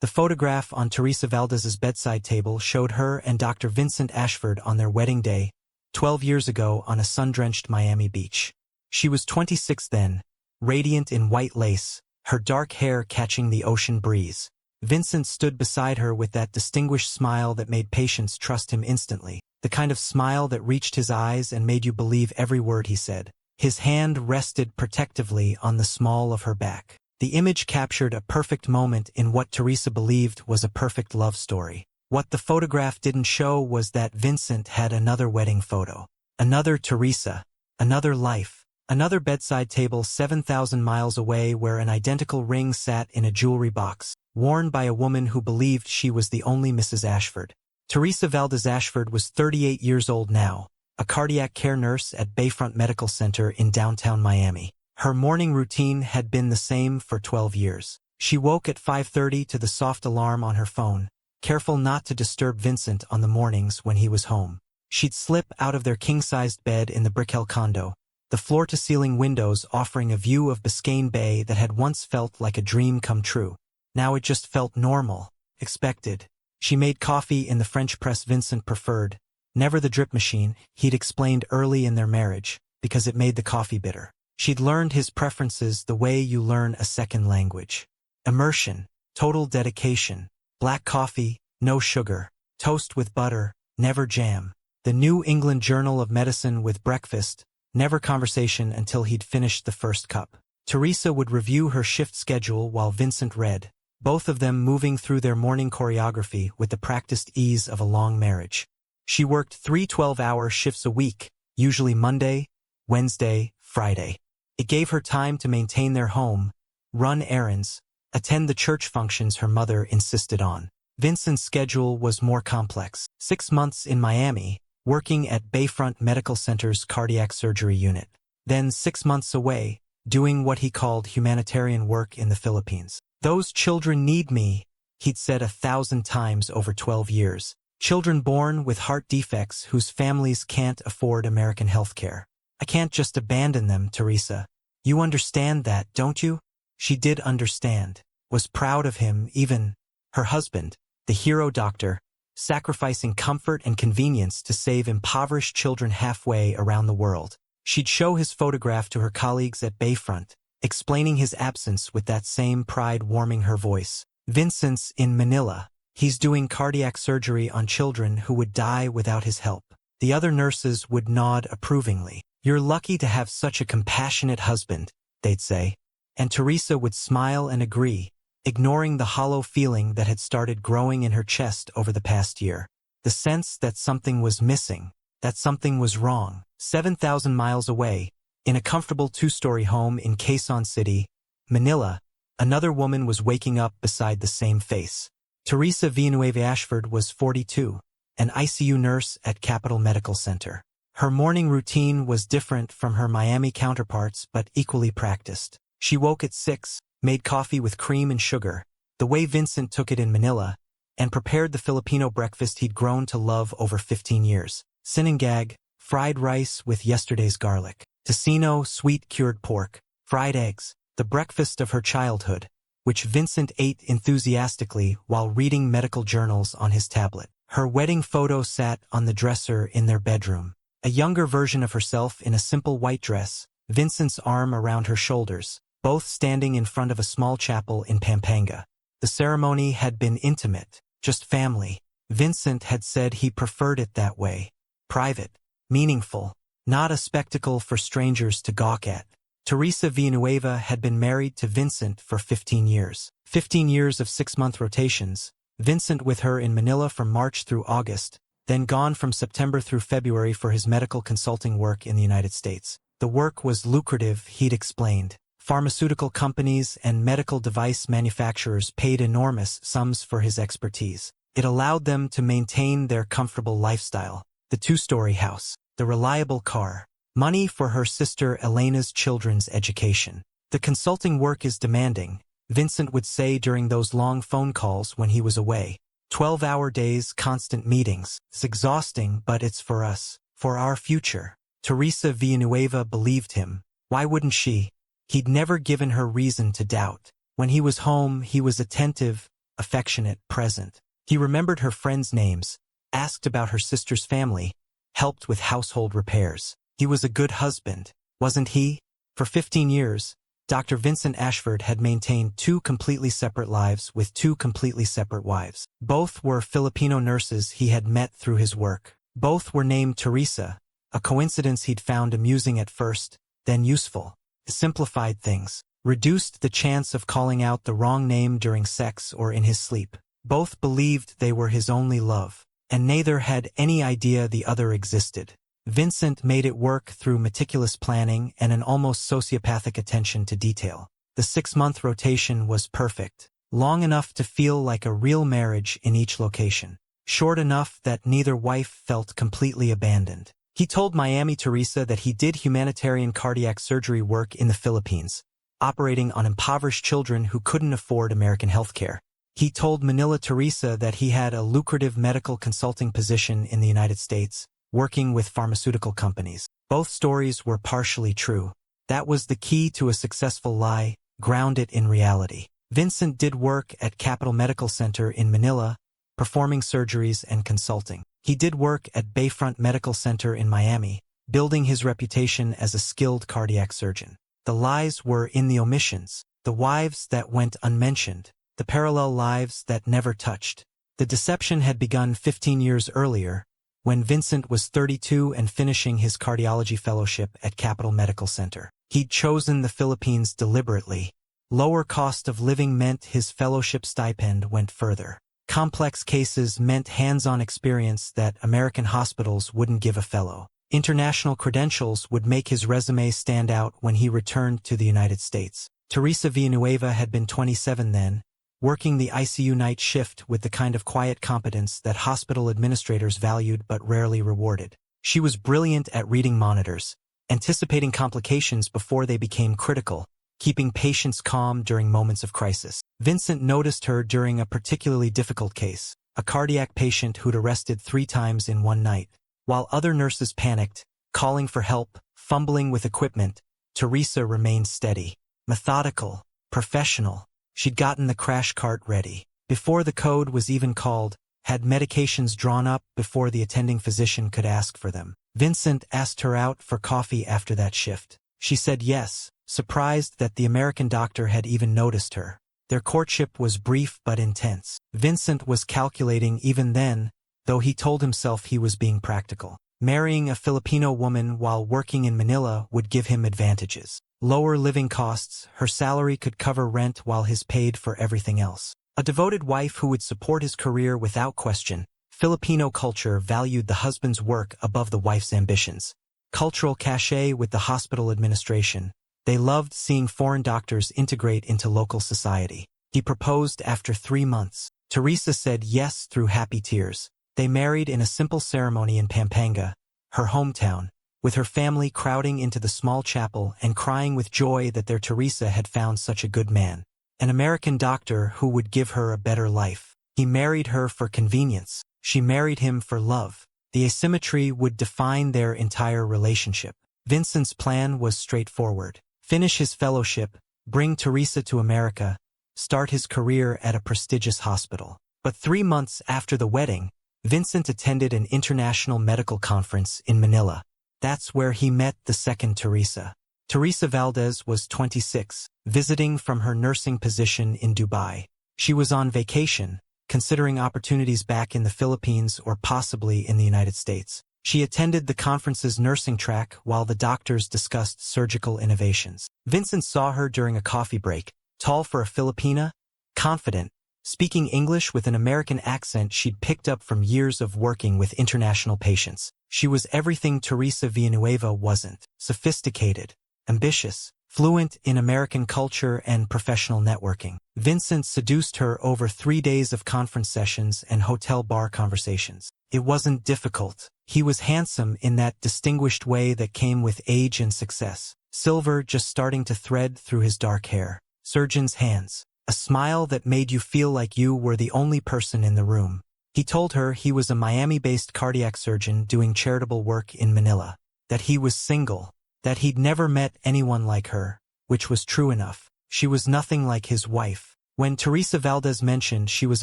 The photograph on Teresa Valdez's bedside table showed her and Dr. Vincent Ashford on their wedding day, 12 years ago on a sun-drenched Miami beach. She was 26 then, radiant in white lace, her dark hair catching the ocean breeze. Vincent stood beside her with that distinguished smile that made patients trust him instantly, the kind of smile that reached his eyes and made you believe every word he said. His hand rested protectively on the small of her back. The image captured a perfect moment in what Teresa believed was a perfect love story. What the photograph didn't show was that Vincent had another wedding photo. Another Teresa. Another life. Another bedside table 7,000 miles away where an identical ring sat in a jewelry box, worn by a woman who believed she was the only Mrs. Ashford. Teresa Valdez Ashford was 38 years old now, a cardiac care nurse at Bayfront Medical Center in downtown Miami. Her morning routine had been the same for 12 years. She woke at 5:30 to the soft alarm on her phone, careful not to disturb Vincent on the mornings when he was home. She'd slip out of their king-sized bed in the Brickell condo, the floor-to-ceiling windows offering a view of Biscayne Bay that had once felt like a dream come true. Now it just felt normal, expected. She made coffee in the French press Vincent preferred, never the drip machine he'd explained early in their marriage, because it made the coffee bitter. She'd learned his preferences the way you learn a second language. Immersion, total dedication, black coffee, no sugar, toast with butter, never jam. The New England Journal of Medicine with breakfast, never conversation until he'd finished the first cup. Teresa would review her shift schedule while Vincent read, both of them moving through their morning choreography with the practiced ease of a long marriage. She worked 3 12-hour shifts a week, usually Monday, Wednesday, Friday. It gave her time to maintain their home, run errands, attend the church functions her mother insisted on. Vincent's schedule was more complex. 6 months in Miami, working at Bayfront Medical Center's cardiac surgery unit. Then 6 months away, doing what he called humanitarian work in the Philippines. "Those children need me," he'd said 1,000 times over 12 years. Children born with heart defects whose families can't afford American health care. "I can't just abandon them, Teresa. You understand that, don't you?" She did understand, was proud of him, even her husband, the hero doctor, sacrificing comfort and convenience to save impoverished children halfway around the world. She'd show his photograph to her colleagues at Bayfront, explaining his absence with that same pride warming her voice. "Vincent's in Manila. He's doing cardiac surgery on children who would die without his help." The other nurses would nod approvingly. "You're lucky to have such a compassionate husband," they'd say. And Teresa would smile and agree, ignoring the hollow feeling that had started growing in her chest over the past year. The sense that something was missing, that something was wrong. 7,000 miles away, in a comfortable 2-story home in Quezon City, Manila, another woman was waking up beside the same face. Teresa Villanueva Ashford was 42, an ICU nurse at Capital Medical Center. Her morning routine was different from her Miami counterparts but equally practiced. She woke at 6, made coffee with cream and sugar, the way Vincent took it in Manila, and prepared the Filipino breakfast he'd grown to love over 15 years. Sinangag, fried rice with yesterday's garlic. Tocino, sweet cured pork. Fried eggs, the breakfast of her childhood, which Vincent ate enthusiastically while reading medical journals on his tablet. Her wedding photo sat on the dresser in their bedroom. A younger version of herself in a simple white dress, Vincent's arm around her shoulders, both standing in front of a small chapel in Pampanga. The ceremony had been intimate, just family. Vincent had said he preferred it that way. Private, meaningful, not a spectacle for strangers to gawk at. Teresa Villanueva had been married to Vincent for 15 years. 15 years of 6-month rotations, Vincent with her in Manila from March through August, then gone from September through February for his medical consulting work in the United States. The work was lucrative, he'd explained. Pharmaceutical companies and medical device manufacturers paid enormous sums for his expertise. It allowed them to maintain their comfortable lifestyle. The 2-story house, the reliable car, money for her sister Elena's children's education. "The consulting work is demanding," Vincent would say during those long phone calls when he was away. 12-hour days, constant meetings. "It's exhausting, but it's for us, for our future." Teresa Villanueva believed him. Why wouldn't she? He'd never given her reason to doubt. When he was home, he was attentive, affectionate, present. He remembered her friends' names, asked about her sister's family, helped with household repairs. He was a good husband, wasn't he? For 15 years, Dr. Vincent Ashford had maintained two completely separate lives with two completely separate wives. Both were Filipino nurses he had met through his work. Both were named Teresa, a coincidence he'd found amusing at first, then useful. Simplified things, reduced the chance of calling out the wrong name during sex or in his sleep. Both believed they were his only love, and neither had any idea the other existed. Vincent made it work through meticulous planning and an almost sociopathic attention to detail. The 6-month rotation was perfect, long enough to feel like a real marriage in each location, short enough that neither wife felt completely abandoned. He told Miami Teresa that he did humanitarian cardiac surgery work in the Philippines, operating on impoverished children who couldn't afford American healthcare. He told Manila Teresa that he had a lucrative medical consulting position in the United States, working with pharmaceutical companies. Both stories were partially true. That was the key to a successful lie, ground it in reality. Vincent did work at Capital Medical Center in Manila, performing surgeries and consulting. He did work at Bayfront Medical Center in Miami, building his reputation as a skilled cardiac surgeon. The lies were in the omissions, the wives that went unmentioned, the parallel lives that never touched. The deception had begun 15 years earlier, when Vincent was 32 and finishing his cardiology fellowship at Capital Medical Center. He'd chosen the Philippines deliberately. Lower cost of living meant his fellowship stipend went further. Complex cases meant hands-on experience that American hospitals wouldn't give a fellow. International credentials would make his resume stand out when he returned to the United States. Teresa Villanueva had been 27 then, working the ICU night shift with the kind of quiet competence that hospital administrators valued but rarely rewarded. She was brilliant at reading monitors, anticipating complications before they became critical, keeping patients calm during moments of crisis. Vincent noticed her during a particularly difficult case, a cardiac patient who'd arrested 3 times in one night. While other nurses panicked, calling for help, fumbling with equipment, Teresa remained steady, methodical, professional. She'd gotten the crash cart ready. Before the code was even called, had medications drawn up before the attending physician could ask for them. Vincent asked her out for coffee after that shift. She said yes, surprised that the American doctor had even noticed her. Their courtship was brief but intense. Vincent was calculating even then, though he told himself he was being practical. Marrying a Filipino woman while working in Manila would give him advantages. Lower living costs, her salary could cover rent while his paid for everything else. A devoted wife who would support his career without question. Filipino culture valued the husband's work above the wife's ambitions. Cultural cachet with the hospital administration. They loved seeing foreign doctors integrate into local society. He proposed after 3 months. Teresa said yes through happy tears. They married in a simple ceremony in Pampanga, her hometown, with her family crowding into the small chapel and crying with joy that their Teresa had found such a good man, an American doctor who would give her a better life. He married her for convenience. She married him for love. The asymmetry would define their entire relationship. Vincent's plan was straightforward. Finish his fellowship, bring Teresa to America, start his career at a prestigious hospital. But 3 months after the wedding, Vincent attended an international medical conference in Manila. That's where he met the second Teresa. Teresa Valdez was 26, visiting from her nursing position in Dubai. She was on vacation, considering opportunities back in the Philippines or possibly in the United States. She attended the conference's nursing track while the doctors discussed surgical innovations. Vincent saw her during a coffee break, tall for a Filipina, confident, speaking English with an American accent she'd picked up from years of working with international patients. She was everything Teresa Villanueva wasn't: sophisticated, ambitious, fluent in American culture and professional networking. Vincent seduced her over 3 days of conference sessions and hotel bar conversations. It wasn't difficult. He was handsome in that distinguished way that came with age and success. Silver just starting to thread through his dark hair. Surgeon's hands. A smile that made you feel like you were the only person in the room. He told her he was a Miami-based cardiac surgeon doing charitable work in Manila. That he was single. That he'd never met anyone like her, which was true enough. She was nothing like his wife, When Teresa Valdez mentioned she was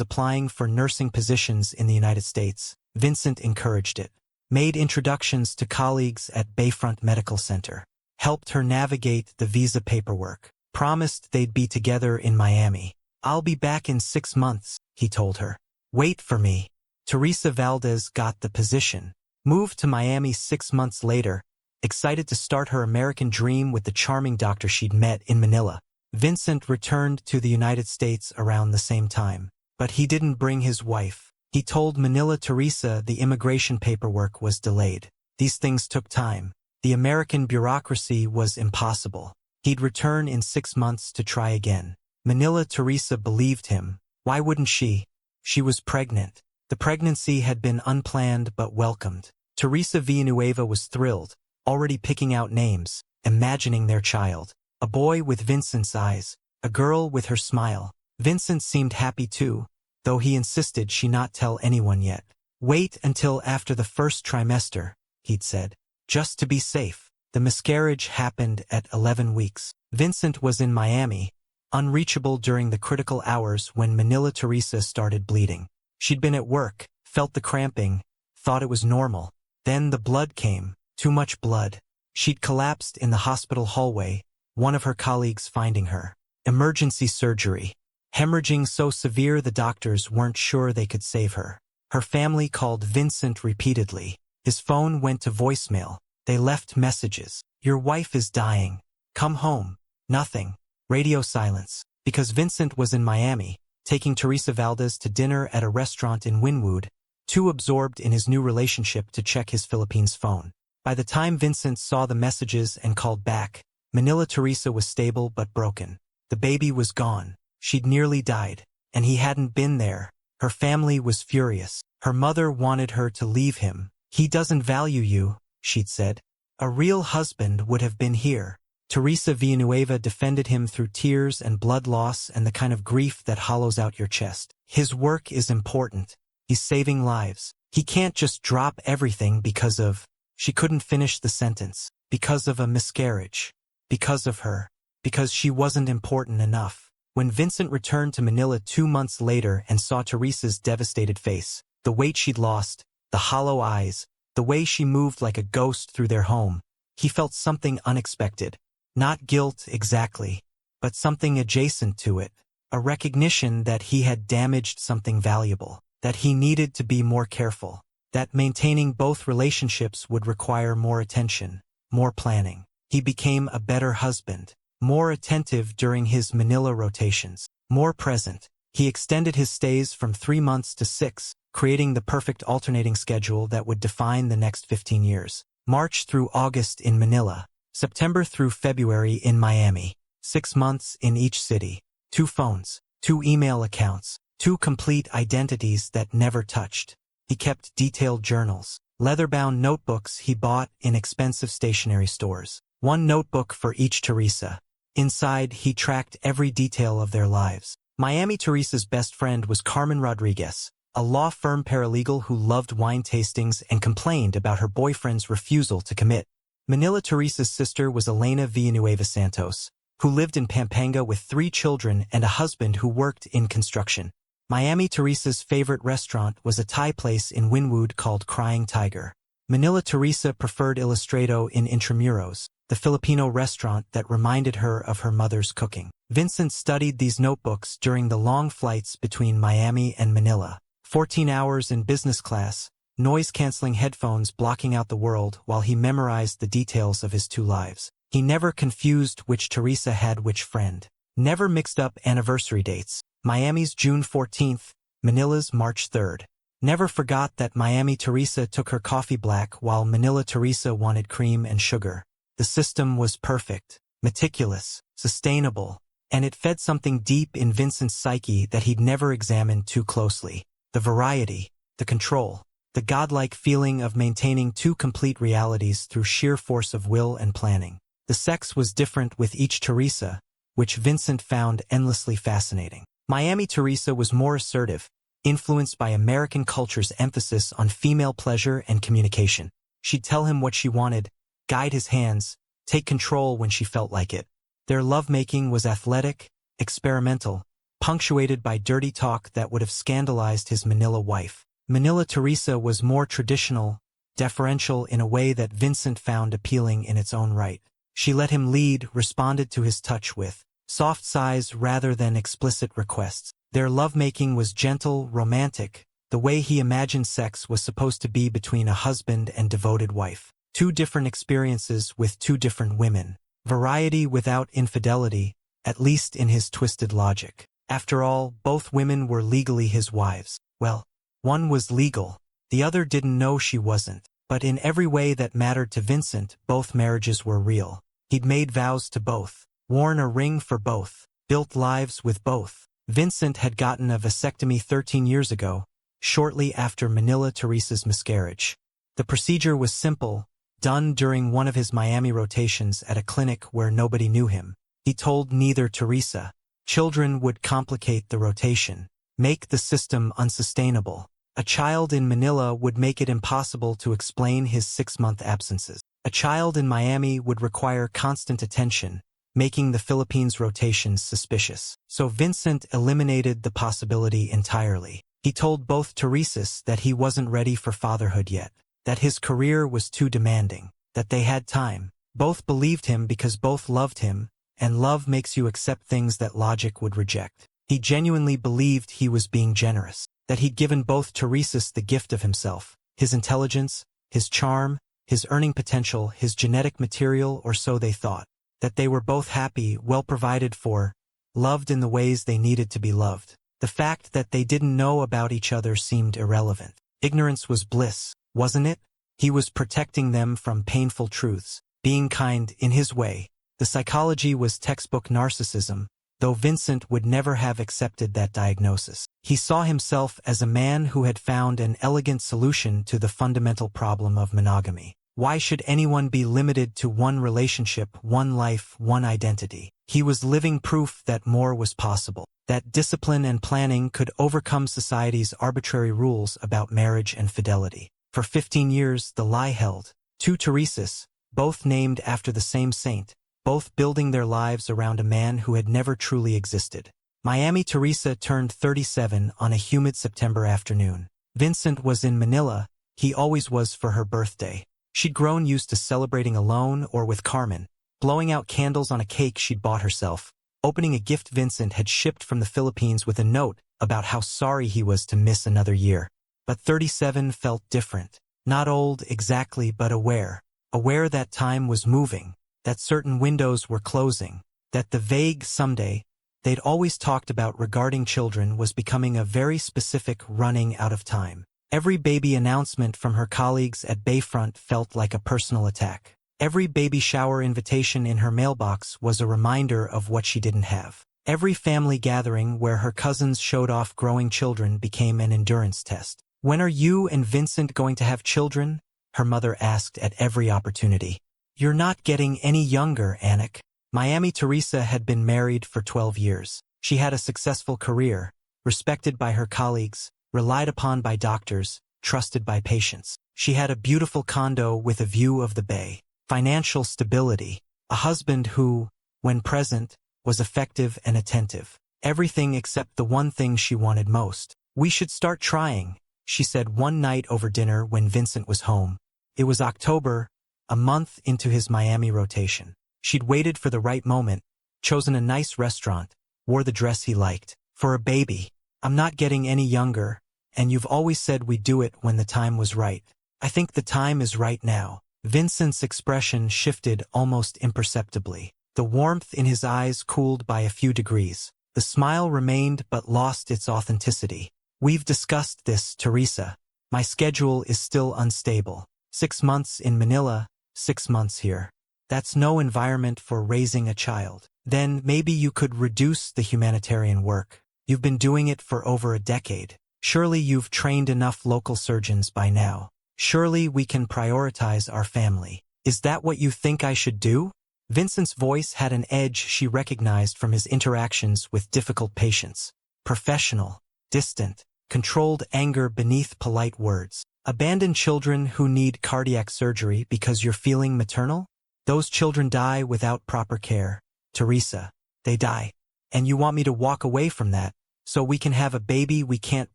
applying for nursing positions in the United States, Vincent encouraged it, made introductions to colleagues at Bayfront Medical Center, helped her navigate the visa paperwork, promised they'd be together in Miami. "I'll be back in 6 months," he told her. "Wait for me." Teresa Valdez got the position, moved to Miami 6 months later, excited to start her American dream with the charming doctor she'd met in Manila. Vincent returned to the United States around the same time, but he didn't bring his wife. He told Manila Teresa the immigration paperwork was delayed. These things took time. The American bureaucracy was impossible. He'd return in 6 months to try again. Manila Teresa believed him. Why wouldn't she? She was pregnant. The pregnancy had been unplanned but welcomed. Teresa Villanueva was thrilled, already picking out names, imagining their child. A boy with Vincent's eyes, a girl with her smile. Vincent seemed happy too, though he insisted she not tell anyone yet. "Wait until after the first trimester," he'd said, "just to be safe." The miscarriage happened at 11 weeks. Vincent was in Miami, unreachable during the critical hours when Manila Teresa started bleeding. She'd been at work, felt the cramping, thought it was normal. Then the blood came, too much blood. She'd collapsed in the hospital hallway, one of her colleagues finding her. Emergency surgery. Hemorrhaging so severe the doctors weren't sure they could save her. Her family called Vincent repeatedly. His phone went to voicemail. They left messages. "Your wife is dying. Come home." Nothing. Radio silence. Because Vincent was in Miami, taking Teresa Valdez to dinner at a restaurant in Wynwood, too absorbed in his new relationship to check his Philippines phone. By the time Vincent saw the messages and called back, Manila Teresa was stable but broken. The baby was gone. She'd nearly died, and he hadn't been there. Her family was furious. Her mother wanted her to leave him. "He doesn't value you," she'd said. "A real husband would have been here." Teresa Villanueva defended him through tears and blood loss and the kind of grief that hollows out your chest. "His work is important. He's saving lives. He can't just drop everything because of—" She couldn't finish the sentence. "Because of a miscarriage. Because of her. Because she wasn't important enough." When Vincent returned to Manila 2 months later and saw Teresa's devastated face, the weight she'd lost, the hollow eyes, the way she moved like a ghost through their home, he felt something unexpected. Not guilt exactly, but something adjacent to it. A recognition that he had damaged something valuable, that he needed to be more careful, that maintaining both relationships would require more attention, more planning. He became a better husband, more attentive during his Manila rotations, more present. He extended his stays from 3 months to 6, creating the perfect alternating schedule that would define the next 15 years. March through August in Manila, September through February in Miami, 6 months in each city, 2 phones, 2 email accounts, 2 complete identities that never touched. He kept detailed journals, leather-bound notebooks he bought in expensive stationery stores. 1 notebook for each Teresa. Inside, he tracked every detail of their lives. Miami Teresa's best friend was Carmen Rodriguez, a law firm paralegal who loved wine tastings and complained about her boyfriend's refusal to commit. Manila Teresa's sister was Elena Villanueva Santos, who lived in Pampanga with 3 children and a husband who worked in construction. Miami Teresa's favorite restaurant was a Thai place in Wynwood called Crying Tiger. Manila Teresa preferred Ilustrado in Intramuros, the Filipino restaurant that reminded her of her mother's cooking. Vincent studied these notebooks during the long flights between Miami and Manila. 14 hours in business class, noise-canceling headphones blocking out the world while he memorized the details of his 2 lives. He never confused which Teresa had which friend. Never mixed up anniversary dates. Miami's June 14th, Manila's March 3rd. Never forgot that Miami Teresa took her coffee black while Manila Teresa wanted cream and sugar. The system was perfect, meticulous, sustainable, and it fed something deep in Vincent's psyche that he'd never examined too closely. The variety, the control, the godlike feeling of maintaining 2 complete realities through sheer force of will and planning. The sex was different with each Teresa, which Vincent found endlessly fascinating. Miami Teresa was more assertive, influenced by American culture's emphasis on female pleasure and communication. She'd tell him what she wanted, guide his hands, take control when she felt like it. Their lovemaking was athletic, experimental, punctuated by dirty talk that would have scandalized his Manila wife. Manila Teresa was more traditional, deferential in a way that Vincent found appealing in its own right. She let him lead, responded to his touch with soft sighs rather than explicit requests. Their lovemaking was gentle, romantic, the way he imagined sex was supposed to be between a husband and devoted wife. Two different experiences with two different women. Variety without infidelity, at least in his twisted logic. After all, both women were legally his wives. Well, one was legal, the other didn't know she wasn't. But in every way that mattered to Vincent, both marriages were real. He'd made vows to both, worn a ring for both, built lives with both. Vincent had gotten a vasectomy 13 years ago, shortly after Manila Teresa's miscarriage. The procedure was simple, done during one of his Miami rotations at a clinic where nobody knew him. He told neither Teresa. Children would complicate the rotation, make the system unsustainable. A child in Manila would make it impossible to explain his 6-month absences. A child in Miami would require constant attention, making the Philippines rotations suspicious. So Vincent eliminated the possibility entirely. He told both Teresas that he wasn't ready for fatherhood yet, that his career was too demanding, that they had time. Both believed him because both loved him, and love makes you accept things that logic would reject. He genuinely believed he was being generous, that he'd given both Teresas the gift of himself, his intelligence, his charm, his earning potential, his genetic material, or so they thought. That they were both happy, well provided for, loved in the ways they needed to be loved. The fact that they didn't know about each other seemed irrelevant. Ignorance was bliss, wasn't it? He was protecting them from painful truths, being kind in his way. The psychology was textbook narcissism, though Vincent would never have accepted that diagnosis. He saw himself as a man who had found an elegant solution to the fundamental problem of monogamy. Why should anyone be limited to one relationship, one life, one identity? He was living proof that more was possible, that discipline and planning could overcome society's arbitrary rules about marriage and fidelity. For 15 years, the lie held. Two Teresas, both named after the same saint, both building their lives around a man who had never truly existed. Miami Teresa turned 37 on a humid September afternoon. Vincent was in Manila, he always was for her birthday. She'd grown used to celebrating alone or with Carmen, blowing out candles on a cake she'd bought herself, opening a gift Vincent had shipped from the Philippines with a note about how sorry he was to miss another year. But 37 felt different. Not old exactly, but aware. Aware that time was moving, that certain windows were closing, that the vague someday they'd always talked about regarding children was becoming a very specific running out of time. Every baby announcement from her colleagues at Bayfront felt like a personal attack. Every baby shower invitation in her mailbox was a reminder of what she didn't have. Every family gathering where her cousins showed off growing children became an endurance test. "When are you and Vincent going to have children?" her mother asked at every opportunity. "You're not getting any younger, Anik." Miami Teresa had been married for 12 years. She had a successful career, respected by her colleagues, relied upon by doctors, trusted by patients. She had a beautiful condo with a view of the bay, financial stability, a husband who, when present, was effective and attentive. Everything except the one thing she wanted most. "We should start trying," she said one night over dinner when Vincent was home. It was October, a month into his Miami rotation. She'd waited for the right moment, chosen a nice restaurant, wore the dress he liked. "For a baby. I'm not getting any younger, and you've always said we'd do it when the time was right. I think the time is right now." Vincent's expression shifted almost imperceptibly. The warmth in his eyes cooled by a few degrees. The smile remained but lost its authenticity. "We've discussed this, Teresa. My schedule is still unstable. 6 months in Manila, 6 months here. That's no environment for raising a child. Then maybe you could reduce the humanitarian work. You've been doing it for over a decade. Surely you've trained enough local surgeons by now. Surely we can prioritize our family. Is that what you think I should do?" Vincent's voice had an edge she recognized from his interactions with difficult patients. Professional, distant, controlled anger beneath polite words. "Abandon children who need cardiac surgery because you're feeling maternal? Those children die without proper care, Teresa. They die. And you want me to walk away from that, so we can have a baby we can't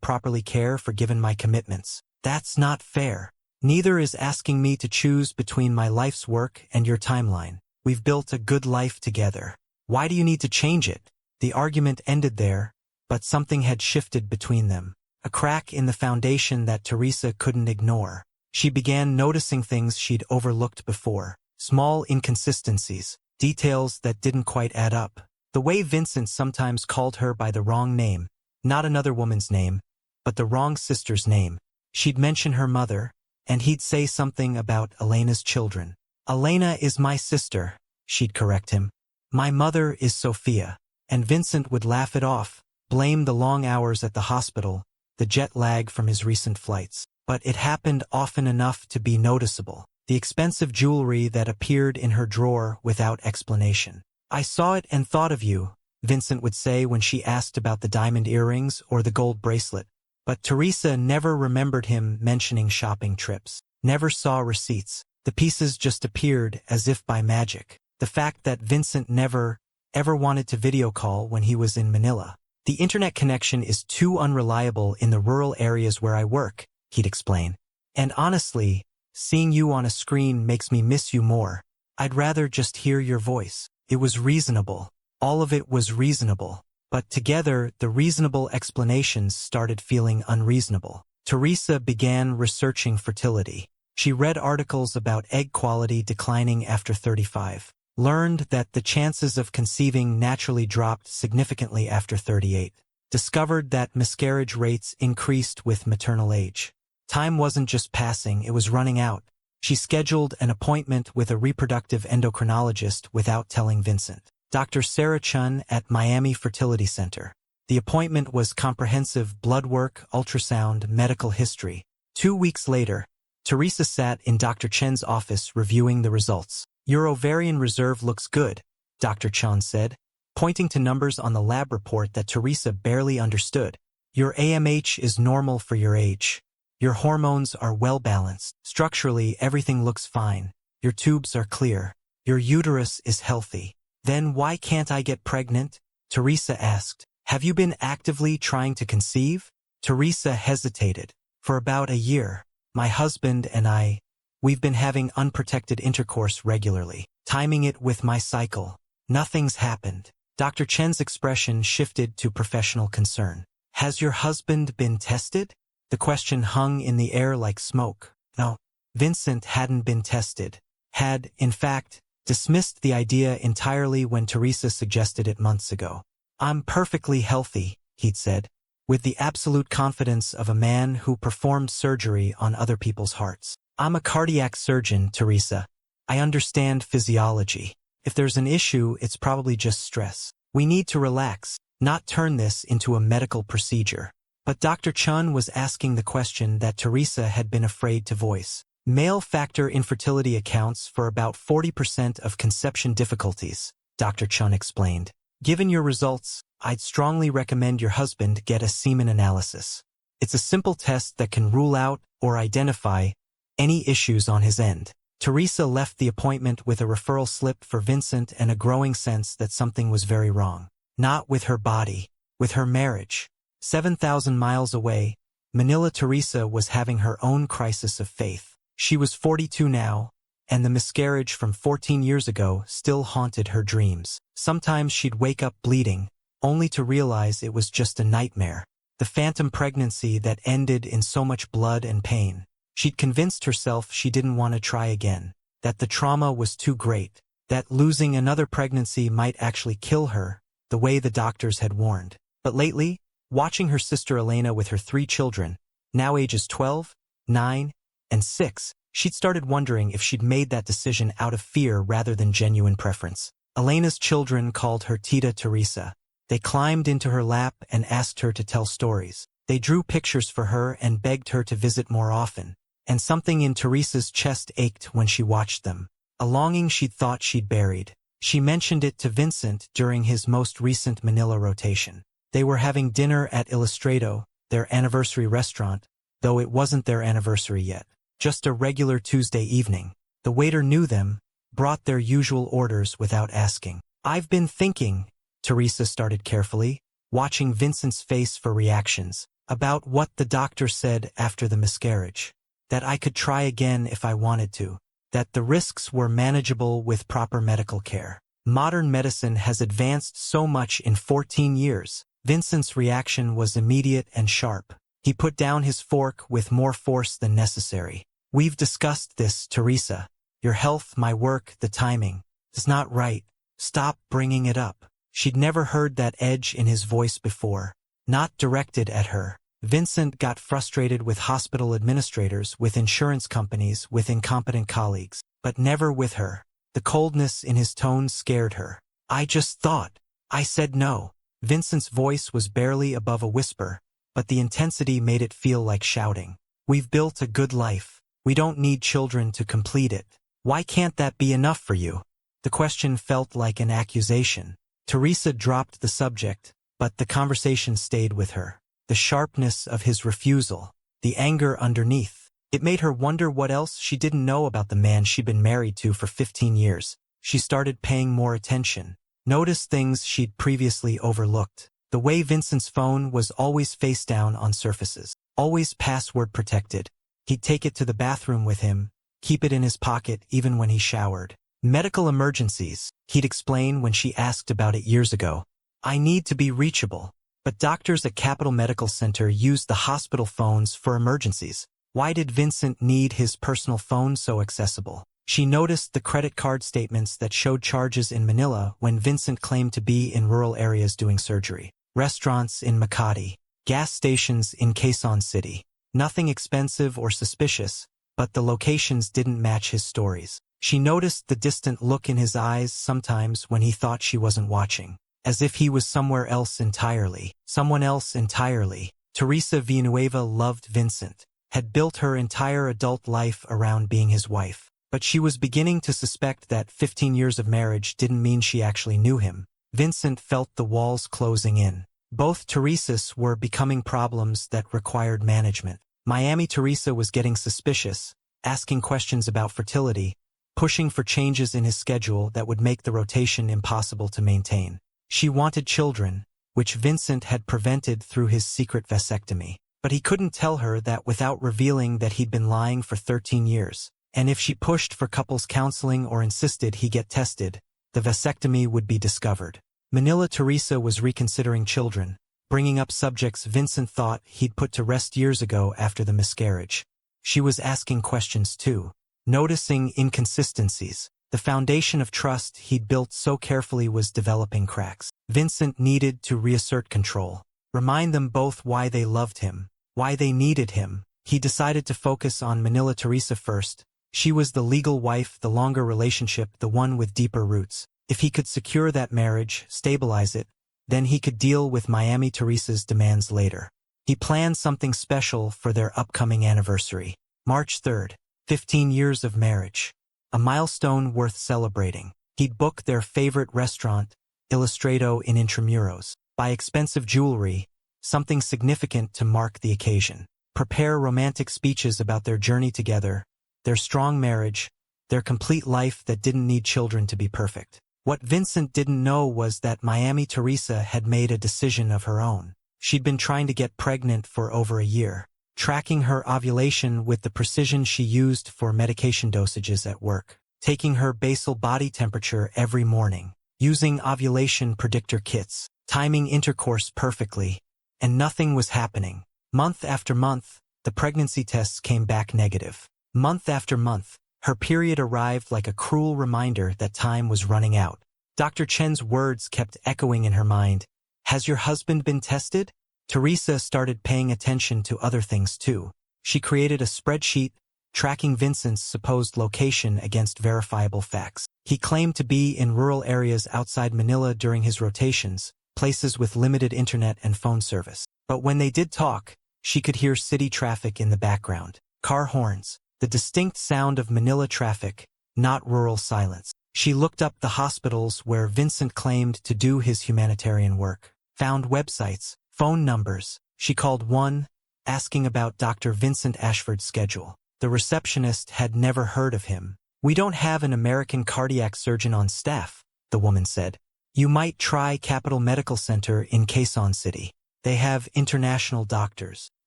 properly care for given my commitments. That's not fair. Neither is asking me to choose between my life's work and your timeline. We've built a good life together. Why do you need to change it? The argument ended there, but something had shifted between them. A crack in the foundation that Teresa couldn't ignore. She began noticing things she'd overlooked before. Small inconsistencies, details that didn't quite add up. The way Vincent sometimes called her by the wrong name, not another woman's name, but the wrong sister's name. She'd mention her mother, and he'd say something about Elena's children. Elena is my sister, she'd correct him. My mother is Sophia. And Vincent would laugh it off, blame the long hours at the hospital, the jet lag from his recent flights. But it happened often enough to be noticeable. The expensive jewelry that appeared in her drawer without explanation. I saw it and thought of you, Vincent would say when she asked about the diamond earrings or the gold bracelet. But Teresa never remembered him mentioning shopping trips. Never saw receipts. The pieces just appeared as if by magic. The fact that Vincent never, ever wanted to video call when he was in Manila. The internet connection is too unreliable in the rural areas where I work, he'd explain. And honestly, seeing you on a screen makes me miss you more. I'd rather just hear your voice. It was reasonable. All of it was reasonable. But together, the reasonable explanations started feeling unreasonable. Teresa began researching fertility. She read articles about egg quality declining after 35. Learned that the chances of conceiving naturally dropped significantly after 38. Discovered that miscarriage rates increased with maternal age. Time wasn't just passing, it was running out. She scheduled an appointment with a reproductive endocrinologist without telling Vincent. Dr. Sarah Chun at Miami Fertility Center. The appointment was comprehensive blood work, ultrasound, medical history. 2 weeks later, Teresa sat in Dr. Chen's office reviewing the results. Your ovarian reserve looks good, Dr. Chun said, pointing to numbers on the lab report that Teresa barely understood. Your AMH is normal for your age. Your hormones are well balanced. Structurally, everything looks fine. Your tubes are clear. Your uterus is healthy. Then why can't I get pregnant? Teresa asked. Have you been actively trying to conceive? Teresa hesitated. For about a year, my husband and we've been having unprotected intercourse regularly, timing it with my cycle. Nothing's happened. Dr. Chen's expression shifted to professional concern. Has your husband been tested? The question hung in the air like smoke. No. Vincent hadn't been tested. Had, in fact, dismissed the idea entirely when Teresa suggested it months ago. I'm perfectly healthy, he'd said, with the absolute confidence of a man who performed surgery on other people's hearts. I'm a cardiac surgeon, Teresa. I understand physiology. If there's an issue, it's probably just stress. We need to relax, not turn this into a medical procedure. But Dr. Chun was asking the question that Teresa had been afraid to voice. Male factor infertility accounts for about 40% of conception difficulties, Dr. Chun explained. Given your results, I'd strongly recommend your husband get a semen analysis. It's a simple test that can rule out or identify any issues on his end. Teresa left the appointment with a referral slip for Vincent and a growing sense that something was very wrong. Not with her body, with her marriage. 7,000 miles away, Manila Teresa was having her own crisis of faith. She was 42 now, and the miscarriage from 14 years ago still haunted her dreams. Sometimes she'd wake up bleeding, only to realize it was just a nightmare. The phantom pregnancy that ended in so much blood and pain. She'd convinced herself she didn't want to try again, that the trauma was too great, that losing another pregnancy might actually kill her, the way the doctors had warned. But lately, watching her sister Elena with her 3 children, now ages 12, 9, and 6, she'd started wondering if she'd made that decision out of fear rather than genuine preference. Elena's children called her Tita Teresa. They climbed into her lap and asked her to tell stories. They drew pictures for her and begged her to visit more often. And something in Teresa's chest ached when she watched them. A longing she'd thought she'd buried. She mentioned it to Vincent during his most recent Manila rotation. They were having dinner at Illustrado, their anniversary restaurant, though it wasn't their anniversary yet. Just a regular Tuesday evening. The waiter knew them, brought their usual orders without asking. I've been thinking, Teresa started carefully, watching Vincent's face for reactions. About what the doctor said after the miscarriage. That I could try again if I wanted to. That the risks were manageable with proper medical care. Modern medicine has advanced so much in 14 years. Vincent's reaction was immediate and sharp. He put down his fork with more force than necessary. We've discussed this, Teresa. Your health, my work, the timing. It's not right. Stop bringing it up. She'd never heard that edge in his voice before. Not directed at her. Vincent got frustrated with hospital administrators, with insurance companies, with incompetent colleagues, but never with her. The coldness in his tone scared her. I just thought. I said no. Vincent's voice was barely above a whisper, but the intensity made it feel like shouting. We've built a good life. We don't need children to complete it. Why can't that be enough for you? The question felt like an accusation. Teresa dropped the subject, but the conversation stayed with her. The sharpness of his refusal, the anger underneath. It made her wonder what else she didn't know about the man she'd been married to for 15 years. She started paying more attention. Noticed things she'd previously overlooked. The way Vincent's phone was always face down on surfaces. Always password protected. He'd take it to the bathroom with him, keep it in his pocket even when he showered. Medical emergencies, he'd explain when she asked about it years ago. I need to be reachable. But doctors at Capital Medical Center used the hospital phones for emergencies. Why did Vincent need his personal phone so accessible? She noticed the credit card statements that showed charges in Manila when Vincent claimed to be in rural areas doing surgery. Restaurants in Makati. Gas stations in Quezon City. Nothing expensive or suspicious, but the locations didn't match his stories. She noticed the distant look in his eyes sometimes when he thought she wasn't watching. As if he was somewhere else entirely. Someone else entirely. Teresa Villanueva loved Vincent. Had built her entire adult life around being his wife. But she was beginning to suspect that 15 years of marriage didn't mean she actually knew him. Vincent felt the walls closing in. Both Teresas were becoming problems that required management. Miami Teresa was getting suspicious, asking questions about fertility, pushing for changes in his schedule that would make the rotation impossible to maintain. She wanted children, which Vincent had prevented through his secret vasectomy. But he couldn't tell her that without revealing that he'd been lying for 13 years. And if she pushed for couples counseling or insisted he get tested, the vasectomy would be discovered. Manila Teresa was reconsidering children, bringing up subjects Vincent thought he'd put to rest years ago after the miscarriage. She was asking questions too, noticing inconsistencies. The foundation of trust he'd built so carefully was developing cracks. Vincent needed to reassert control, remind them both why they loved him, why they needed him. He decided to focus on Manila Teresa first. She was the legal wife, the longer relationship, the one with deeper roots. If he could secure that marriage, stabilize it, then he could deal with Miami Teresa's demands later. He planned something special for their upcoming anniversary. March 3rd, 15 years of marriage. A milestone worth celebrating. He'd book their favorite restaurant, Illustrado in Intramuros. Buy expensive jewelry, something significant to mark the occasion. Prepare romantic speeches about their journey together, their strong marriage, their complete life that didn't need children to be perfect. What Vincent didn't know was that Miami Teresa had made a decision of her own. She'd been trying to get pregnant for over a year, tracking her ovulation with the precision she used for medication dosages at work, taking her basal body temperature every morning, using ovulation predictor kits, timing intercourse perfectly, and nothing was happening. Month after month, the pregnancy tests came back negative. Month after month, her period arrived like a cruel reminder that time was running out. Dr. Chen's words kept echoing in her mind. Has your husband been tested? Teresa started paying attention to other things too. She created a spreadsheet, tracking Vincent's supposed location against verifiable facts. He claimed to be in rural areas outside Manila during his rotations, places with limited internet and phone service. But when they did talk, she could hear city traffic in the background. Car horns. The distinct sound of Manila traffic, not rural silence. She looked up the hospitals where Vincent claimed to do his humanitarian work. Found websites, phone numbers. She called one, asking about Dr. Vincent Ashford's schedule. The receptionist had never heard of him. We don't have an American cardiac surgeon on staff, the woman said. You might try Capital Medical Center in Quezon City. They have international doctors.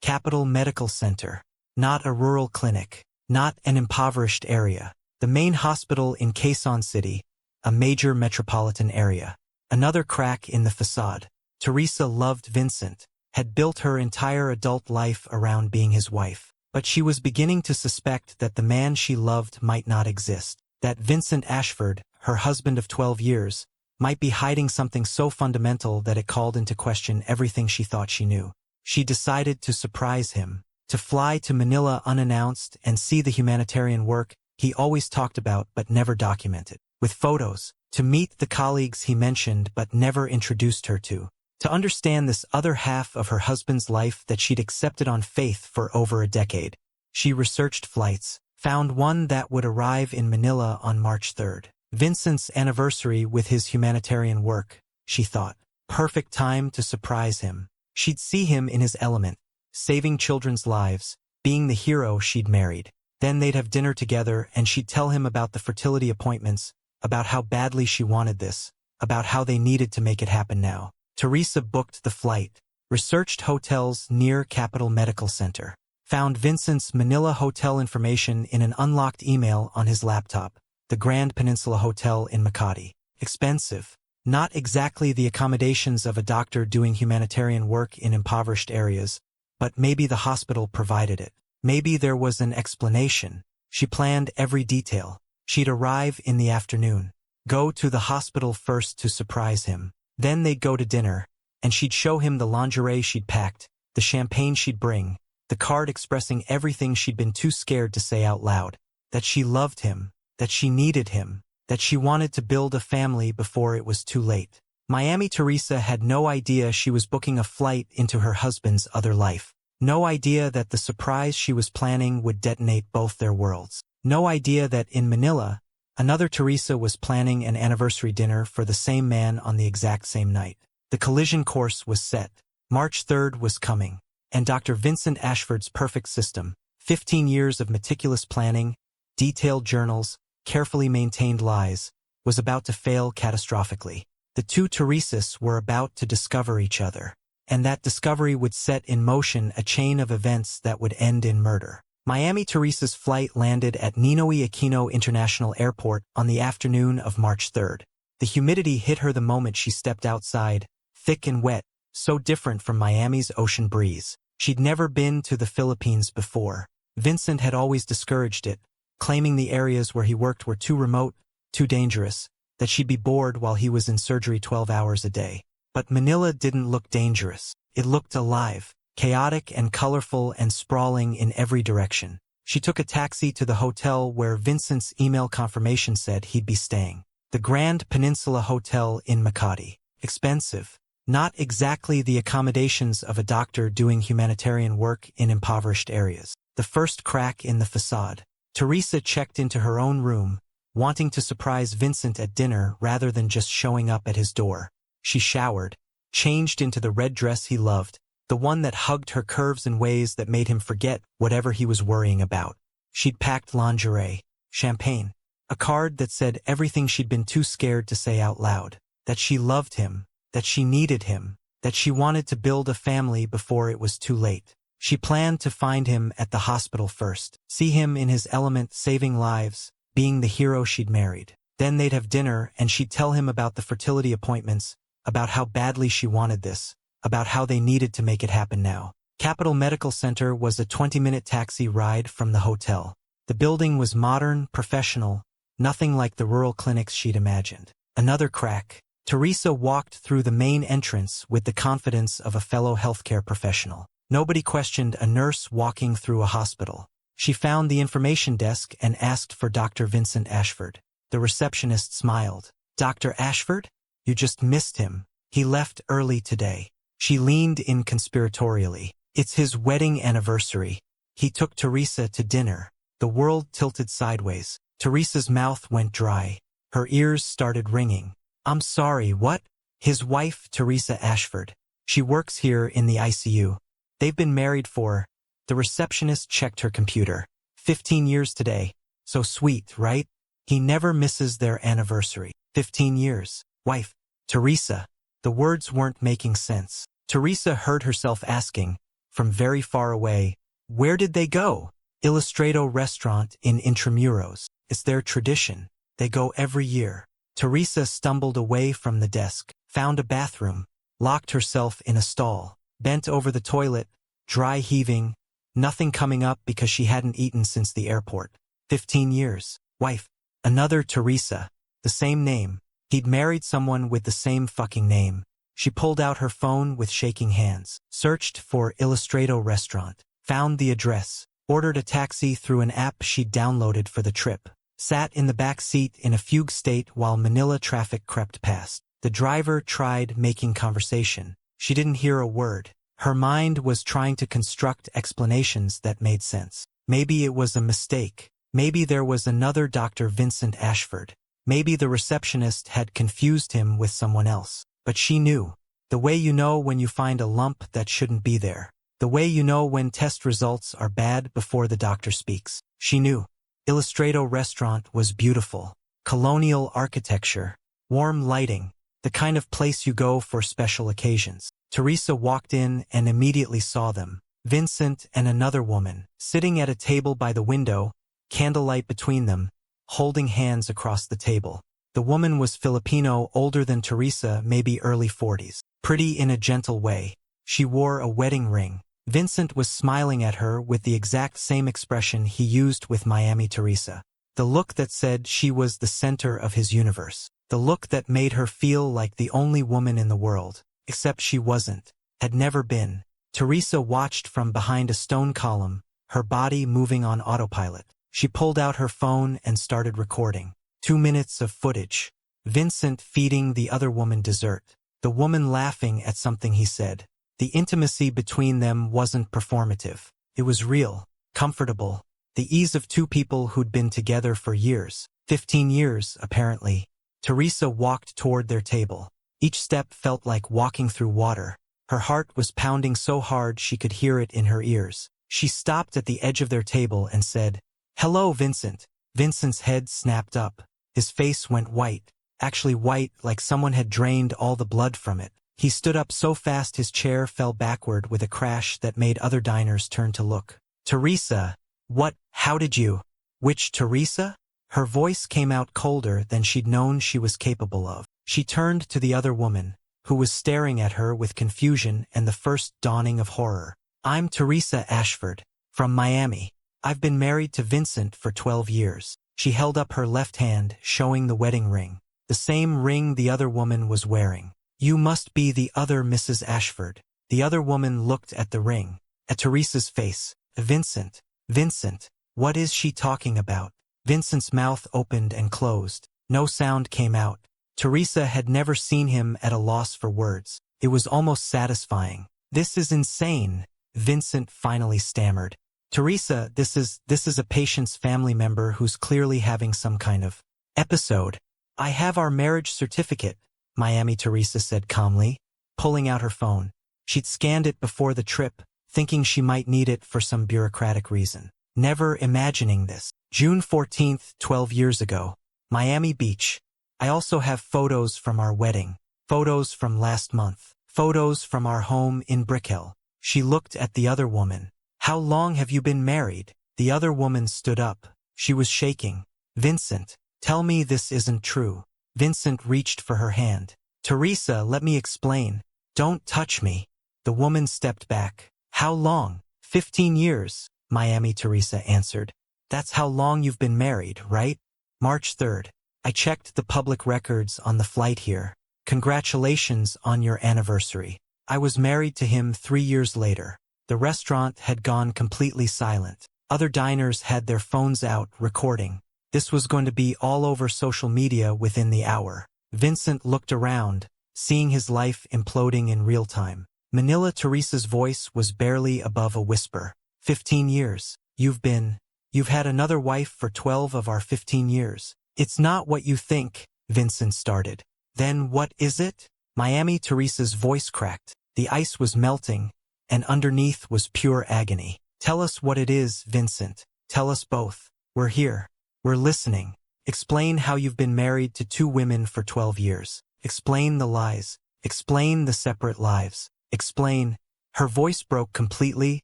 Capital Medical Center. Not a rural clinic. Not an impoverished area. The main hospital in Quezon City, a major metropolitan area. Another crack in the facade. Teresa loved Vincent, had built her entire adult life around being his wife. But she was beginning to suspect that the man she loved might not exist. That Vincent Ashford, her husband of 12 years, might be hiding something so fundamental that it called into question everything she thought she knew. She decided to surprise him, to fly to Manila unannounced and see the humanitarian work he always talked about but never documented, with photos, to meet the colleagues he mentioned but never introduced her to understand this other half of her husband's life that she'd accepted on faith for over a decade. She researched flights, found one that would arrive in Manila on March 3rd. Vincent's anniversary with his humanitarian work, she thought. Perfect time to surprise him. She'd see him in his element, saving children's lives, being the hero she'd married. Then they'd have dinner together and she'd tell him about the fertility appointments, about how badly she wanted this, about how they needed to make it happen now. Teresa booked the flight, researched hotels near Capital Medical Center, found Vincent's Manila hotel information in an unlocked email on his laptop. The Grand Peninsula Hotel in Makati. Expensive. Not exactly the accommodations of a doctor doing humanitarian work in impoverished areas, but maybe the hospital provided it. Maybe there was an explanation. She planned every detail. She'd arrive in the afternoon, go to the hospital first to surprise him. Then they'd go to dinner, and she'd show him the lingerie she'd packed, the champagne she'd bring, the card expressing everything she'd been too scared to say out loud. That she loved him. That she needed him, that she wanted to build a family before it was too late. Miami Teresa had no idea she was booking a flight into her husband's other life. No idea that the surprise she was planning would detonate both their worlds. No idea that in Manila, another Teresa was planning an anniversary dinner for the same man on the exact same night. The collision course was set. March 3rd was coming. And Dr. Vincent Ashford's perfect system, 15 years of meticulous planning, detailed journals, carefully maintained lies, was about to fail catastrophically. The two Teresas were about to discover each other, and that discovery would set in motion a chain of events that would end in murder. Miami Teresa's flight landed at Ninoy Aquino International Airport on the afternoon of March 3rd. The humidity hit her the moment she stepped outside, thick and wet, so different from Miami's ocean breeze. She'd never been to the Philippines before. Vincent had always discouraged it, claiming the areas where he worked were too remote, too dangerous, that she'd be bored while he was in surgery 12 hours a day. But Manila didn't look dangerous. It looked alive, chaotic and colorful and sprawling in every direction. She took a taxi to the hotel where Vincent's email confirmation said he'd be staying. The Grand Peninsula Hotel in Makati. Expensive. Not exactly the accommodations of a doctor doing humanitarian work in impoverished areas. The first crack in the facade. Teresa checked into her own room, wanting to surprise Vincent at dinner rather than just showing up at his door. She showered, changed into the red dress he loved, the one that hugged her curves in ways that made him forget whatever he was worrying about. She'd packed lingerie, champagne, a card that said everything she'd been too scared to say out loud. That she loved him, that she needed him, that she wanted to build a family before it was too late. She planned to find him at the hospital first, see him in his element saving lives, being the hero she'd married. Then they'd have dinner and she'd tell him about the fertility appointments, about how badly she wanted this, about how they needed to make it happen now. Capital Medical Center was a 20-minute taxi ride from the hotel. The building was modern, professional, nothing like the rural clinics she'd imagined. Another crack. Teresa walked through the main entrance with the confidence of a fellow healthcare professional. Nobody questioned a nurse walking through a hospital. She found the information desk and asked for Dr. Vincent Ashford. The receptionist smiled. Dr. Ashford? You just missed him. He left early today. She leaned in conspiratorially. It's his wedding anniversary. He took Teresa to dinner. The world tilted sideways. Teresa's mouth went dry. Her ears started ringing. I'm sorry, what? His wife, Teresa Ashford. She works here in the ICU. They've been married for... The receptionist checked her computer. 15 years today. So sweet, right? He never misses their anniversary. 15 years. Wife. Teresa. The words weren't making sense. Teresa heard herself asking, from very far away, where did they go? Illustrato restaurant in Intramuros. It's their tradition. They go every year. Teresa stumbled away from the desk, found a bathroom, locked herself in a stall, bent over the toilet, dry heaving, nothing coming up because she hadn't eaten since the airport. 15 years. Wife. Another Teresa. The same name. He'd married someone with the same fucking name. She pulled out her phone with shaking hands, searched for Illustrato restaurant, found the address, ordered a taxi through an app she'd downloaded for the trip, sat in the back seat in a fugue state while Manila traffic crept past. The driver tried making conversation. She didn't hear a word. Her mind was trying to construct explanations that made sense. Maybe it was a mistake. Maybe there was another Dr. Vincent Ashford. Maybe the receptionist had confused him with someone else. But she knew. The way you know when you find a lump that shouldn't be there. The way you know when test results are bad before the doctor speaks. She knew. Illustrato restaurant was beautiful. Colonial architecture. Warm lighting. The kind of place you go for special occasions. Teresa walked in and immediately saw them. Vincent and another woman, sitting at a table by the window, candlelight between them, holding hands across the table. The woman was Filipino, older than Teresa, maybe early 40s. Pretty in a gentle way. She wore a wedding ring. Vincent was smiling at her with the exact same expression he used with Miami Teresa. The look that said she was the center of his universe. The look that made her feel like the only woman in the world. Except she wasn't. Had never been. Teresa watched from behind a stone column, her body moving on autopilot. She pulled out her phone and started recording. 2 minutes of footage. Vincent feeding the other woman dessert. The woman laughing at something he said. The intimacy between them wasn't performative. It was real, comfortable. The ease of two people who'd been together for years. 15 years, apparently. Teresa walked toward their table. Each step felt like walking through water. Her heart was pounding so hard she could hear it in her ears. She stopped at the edge of their table and said, "Hello, Vincent." Vincent's head snapped up. His face went white. Actually white, like someone had drained all the blood from it. He stood up so fast his chair fell backward with a crash that made other diners turn to look. "Teresa? What? How did you?" "Which Teresa?" Her voice came out colder than she'd known she was capable of. She turned to the other woman, who was staring at her with confusion and the first dawning of horror. "I'm Teresa Ashford, from Miami. I've been married to Vincent for 12 years. She held up her left hand, showing the wedding ring. The same ring the other woman was wearing. "You must be the other Mrs. Ashford." The other woman looked at the ring, at Teresa's face. "Vincent. Vincent. What is she talking about?" Vincent's mouth opened and closed. No sound came out. Teresa had never seen him at a loss for words. It was almost satisfying. "This is insane," Vincent finally stammered. "Teresa, this is a patient's family member who's clearly having some kind of episode." "I have our marriage certificate," Miami Teresa said calmly, pulling out her phone. She'd scanned it before the trip, thinking she might need it for some bureaucratic reason. Never imagining this. June 14th, 12 years ago. Miami Beach. "I also have photos from our wedding. Photos from last month. Photos from our home in Brickell." She looked at the other woman. "How long have you been married?" The other woman stood up. She was shaking. "Vincent, tell me this isn't true." Vincent reached for her hand. "Teresa, let me explain." "Don't touch me." The woman stepped back. "How long?" 15 years, Miami Teresa answered. "That's how long you've been married, right?" March 3rd. "I checked the public records on the flight here. Congratulations on your anniversary. I was married to him 3 years later." The restaurant had gone completely silent. Other diners had their phones out, recording. This was going to be all over social media within the hour. Vincent looked around, seeing his life imploding in real time. Manila Teresa's voice was barely above a whisper. 15 years. You've had another wife for 12 of our 15 years. "It's not what you think," Vincent started. "Then what is it?" Miami Teresa's voice cracked. The ice was melting, and underneath was pure agony. "Tell us what it is, Vincent. Tell us both. We're here. We're listening. Explain how you've been married to 2 women for 12 years. Explain the lies. Explain the separate lives. Explain. Her voice broke completely.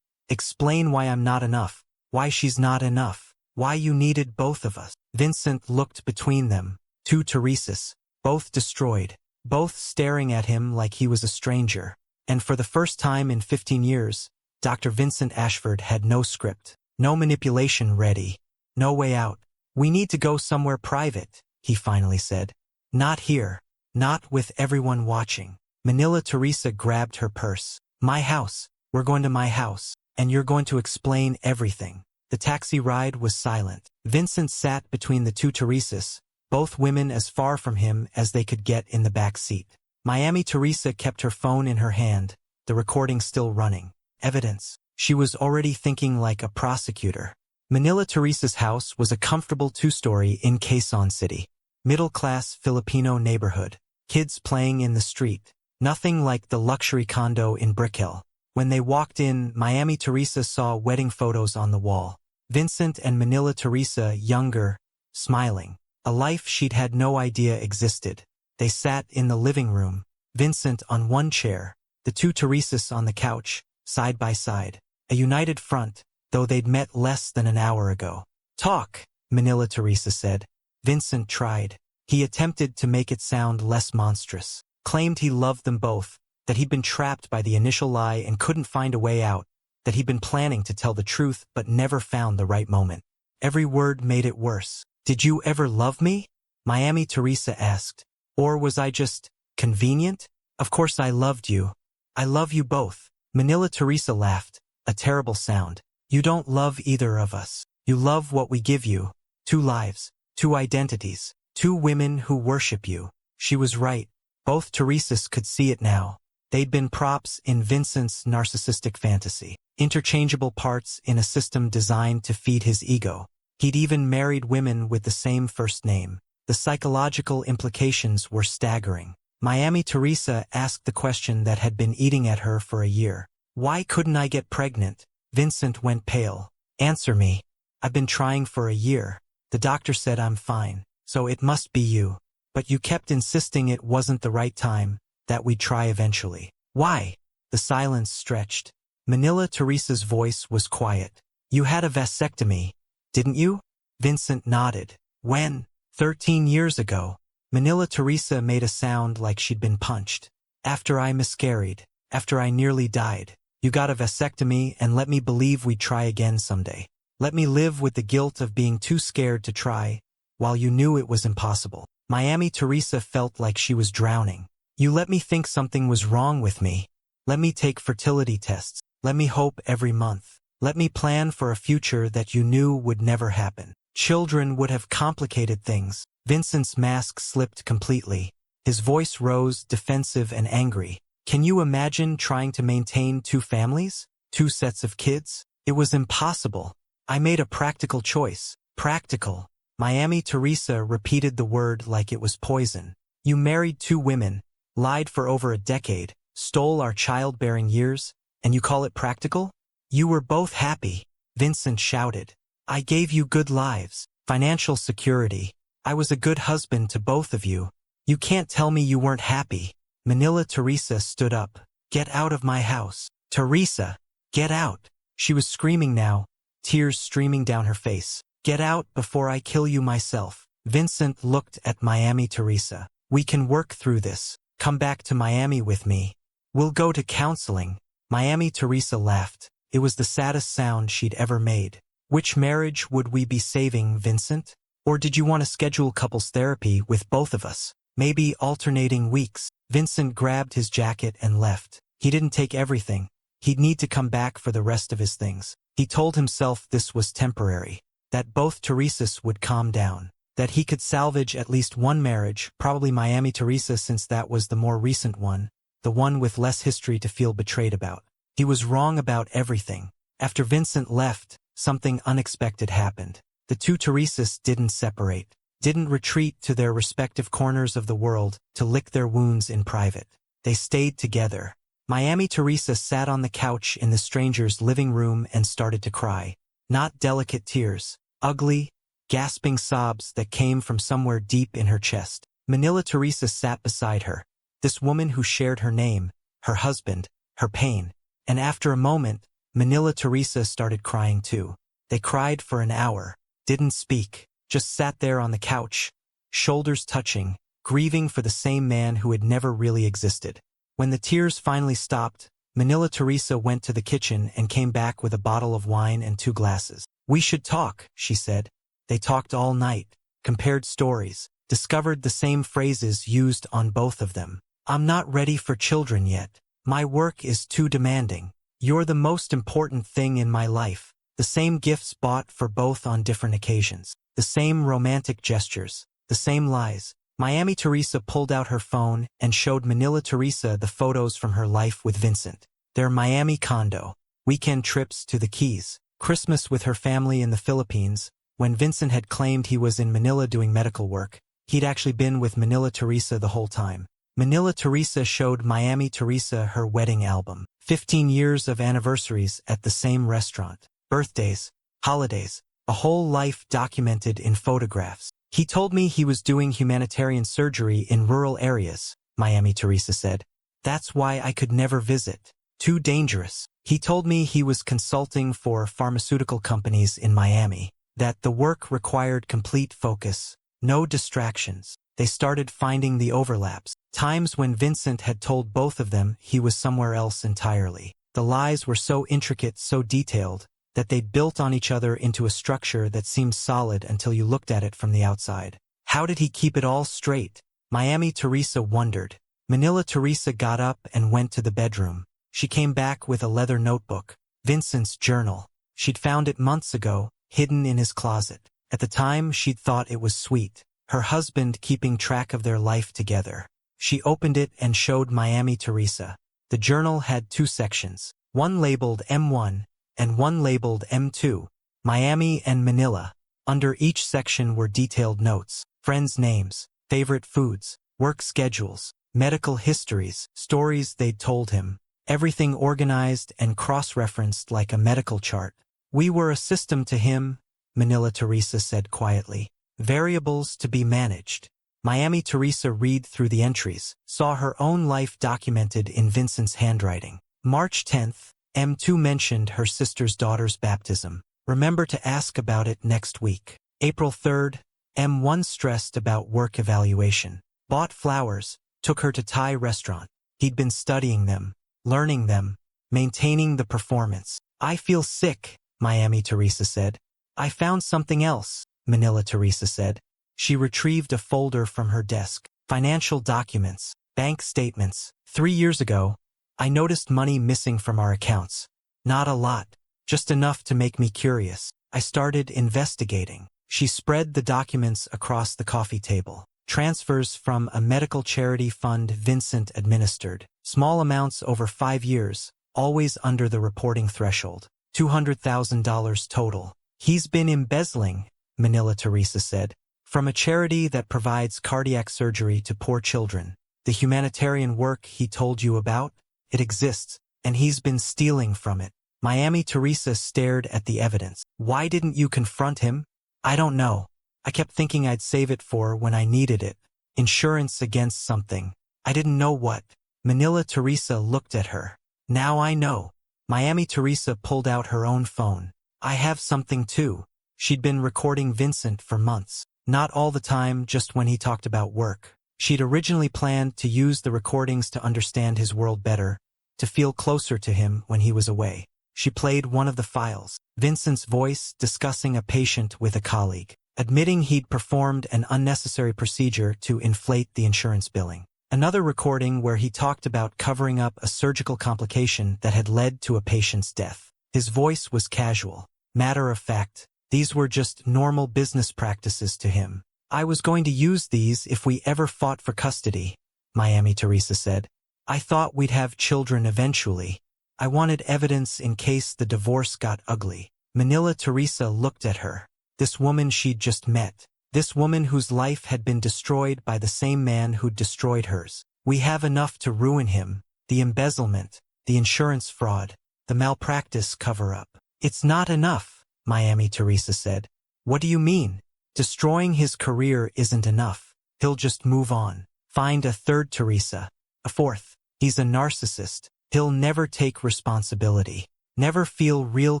Explain why I'm not enough. Why she's not enough. Why you needed both of us. Vincent looked between them. Two Teresas. Both destroyed. Both staring at him like he was a stranger. And for the first time in 15 years, Dr. Vincent Ashford had no script. No manipulation ready. No way out. We need to go somewhere private, he finally said. Not here. Not with everyone watching. Manila Teresa grabbed her purse. My house. We're going to my house. And you're going to explain everything. The taxi ride was silent. Vincent sat between the two Teresas, both women as far from him as they could get in the back seat. Miami Teresa kept her phone in her hand, the recording still running. Evidence. She was already thinking like a prosecutor. Manila Teresa's house was a comfortable two-story in Quezon City. Middle-class Filipino neighborhood. Kids playing in the street. Nothing like the luxury condo in Brick Hill. When they walked in, Miami Teresa saw wedding photos on the wall. Vincent and Manila Teresa, younger, smiling. A life she'd had no idea existed. They sat in the living room, Vincent on one chair, the two Teresas on the couch, side by side. A united front, though they'd met less than an hour ago. Talk, Manila Teresa said. Vincent tried. He attempted to make it sound less monstrous. Claimed he loved them both, that he'd been trapped by the initial lie and couldn't find a way out, that he'd been planning to tell the truth but never found the right moment. Every word made it worse. Did you ever love me? Miami Teresa asked. Or was I just convenient? Of course I loved you. I love you both. Manila Teresa laughed, a terrible sound. You don't love either of us. You love what we give you. Two lives, two identities, two women who worship you. She was right. Both Teresas could see it now. They'd been props in Vincent's narcissistic fantasy, interchangeable parts in a system designed to feed his ego. He'd even married women with the same first name. The psychological implications were staggering. Miami Teresa asked the question that had been eating at her for a year. Why couldn't I get pregnant? Vincent went pale. Answer me. I've been trying for a year. The doctor said I'm fine, so it must be you. But you kept insisting it wasn't the right time, that we'd try eventually. Why? The silence stretched. Manila Teresa's voice was quiet. You had a vasectomy, didn't you? Vincent nodded. When? 13 years ago. Manila Teresa made a sound like she'd been punched. After I miscarried. After I nearly died. You got a vasectomy and let me believe we'd try again someday. Let me live with the guilt of being too scared to try, while you knew it was impossible. Miami Teresa felt like she was drowning. You let me think something was wrong with me. Let me take fertility tests. Let me hope every month. Let me plan for a future that you knew would never happen. Children would have complicated things. Vincent's mask slipped completely. His voice rose, defensive and angry. Can you imagine trying to maintain two families? Two sets of kids? It was impossible. I made a practical choice. Practical. Miami Teresa repeated the word like it was poison. You married two women, lied for over a decade, stole our childbearing years, and you call it practical? You were both happy, Vincent shouted. I gave you good lives, financial security. I was a good husband to both of you. You can't tell me you weren't happy. Manila Teresa stood up. Get out of my house. Teresa, get out. She was screaming now, tears streaming down her face. Get out before I kill you myself. Vincent looked at Miami Teresa. We can work through this. Come back to Miami with me. We'll go to counseling. Miami Teresa laughed. It was the saddest sound she'd ever made. Which marriage would we be saving, Vincent? Or did you want to schedule couples therapy with both of us? Maybe alternating weeks. Vincent grabbed his jacket and left. He didn't take everything. He'd need to come back for the rest of his things. He told himself this was temporary. That both Teresas would calm down. That he could salvage at least one marriage, probably Miami Teresa since that was the more recent one, the one with less history to feel betrayed about. He was wrong about everything. After Vincent left, something unexpected happened. The two Teresas didn't separate, didn't retreat to their respective corners of the world to lick their wounds in private. They stayed together. Miami Teresa sat on the couch in the stranger's living room and started to cry. Not delicate tears. Ugly, gasping sobs that came from somewhere deep in her chest. Manila Teresa sat beside her, this woman who shared her name, her husband, her pain. And after a moment, Manila Teresa started crying too. They cried for an hour, didn't speak, just sat there on the couch, shoulders touching, grieving for the same man who had never really existed. When the tears finally stopped, Manila Teresa went to the kitchen and came back with a bottle of wine and 2 glasses. "We should talk," she said. They talked all night, compared stories, discovered the same phrases used on both of them. "I'm not ready for children yet. My work is too demanding. You're the most important thing in my life." The same gifts bought for both on different occasions. The same romantic gestures. The same lies. Miami Teresa pulled out her phone and showed Manila Teresa the photos from her life with Vincent. Their Miami condo, weekend trips to the Keys, Christmas with her family in the Philippines. When Vincent had claimed he was in Manila doing medical work, he'd actually been with Manila Teresa the whole time. Manila Teresa showed Miami Teresa her wedding album. 15 years of anniversaries at the same restaurant. Birthdays, holidays, a whole life documented in photographs. "He told me he was doing humanitarian surgery in rural areas," Miami Teresa said. "That's why I could never visit. Too dangerous. He told me he was consulting for pharmaceutical companies in Miami, that the work required complete focus, no distractions." They started finding the overlaps. Times when Vincent had told both of them he was somewhere else entirely. The lies were so intricate, so detailed, that they'd built on each other into a structure that seemed solid until you looked at it from the outside. How did he keep it all straight? Miami Teresa wondered. Manila Teresa got up and went to the bedroom. She came back with a leather notebook, Vincent's journal. She'd found it months ago, hidden in his closet. At the time, she'd thought it was sweet, her husband keeping track of their life together. She opened it and showed Miami Teresa. The journal had 2 sections, one labeled M1, and one labeled M2, Miami and Manila. Under each section were detailed notes, friends' names, favorite foods, work schedules, medical histories, stories they'd told him, everything organized and cross-referenced like a medical chart. "We were a system to him," Manila Teresa said quietly. "Variables to be managed." Miami Teresa read through the entries, saw her own life documented in Vincent's handwriting. March 10th, M2 mentioned her sister's daughter's baptism. "Remember to ask about it next week." April 3rd, M1 stressed about work evaluation. Bought flowers, took her to Thai restaurant. He'd been studying them, learning them, maintaining the performance. "I feel sick," Miami Teresa said. "I found something else," Manila Teresa said. She retrieved a folder from her desk. Financial documents, bank statements. 3 years ago, I noticed money missing from our accounts. Not a lot, just enough to make me curious. I started investigating. She spread the documents across the coffee table. Transfers from a medical charity fund Vincent administered. Small amounts over 5 years, always under the reporting threshold. $200,000 total. "He's been embezzling," Manila Teresa said. "From a charity that provides cardiac surgery to poor children. The humanitarian work he told you about? It exists, and he's been stealing from it." Miami Teresa stared at the evidence. "Why didn't you confront him?" "I don't know. I kept thinking I'd save it for when I needed it. Insurance against something. I didn't know what." Manila Teresa looked at her. "Now I know." Miami Teresa pulled out her own phone. "I have something too." She'd been recording Vincent for months. Not all the time, just when he talked about work. She'd originally planned to use the recordings to understand his world better, to feel closer to him when he was away. She played one of the files. Vincent's voice discussing a patient with a colleague, admitting he'd performed an unnecessary procedure to inflate the insurance billing. Another recording where he talked about covering up a surgical complication that had led to a patient's death. His voice was casual, matter of fact. These were just normal business practices to him. "I was going to use these if we ever fought for custody," Miami Teresa said. "I thought we'd have children eventually. I wanted evidence in case the divorce got ugly." Manila Teresa looked at her. This woman she'd just met. This woman whose life had been destroyed by the same man who'd destroyed hers. "We have enough to ruin him. The embezzlement, the insurance fraud, the malpractice cover-up. It's not enough," Miami Teresa said. "What do you mean? Destroying his career isn't enough. he'll just move on. Find a third Teresa. A fourth. He's a narcissist. He'll never take responsibility. Never feel real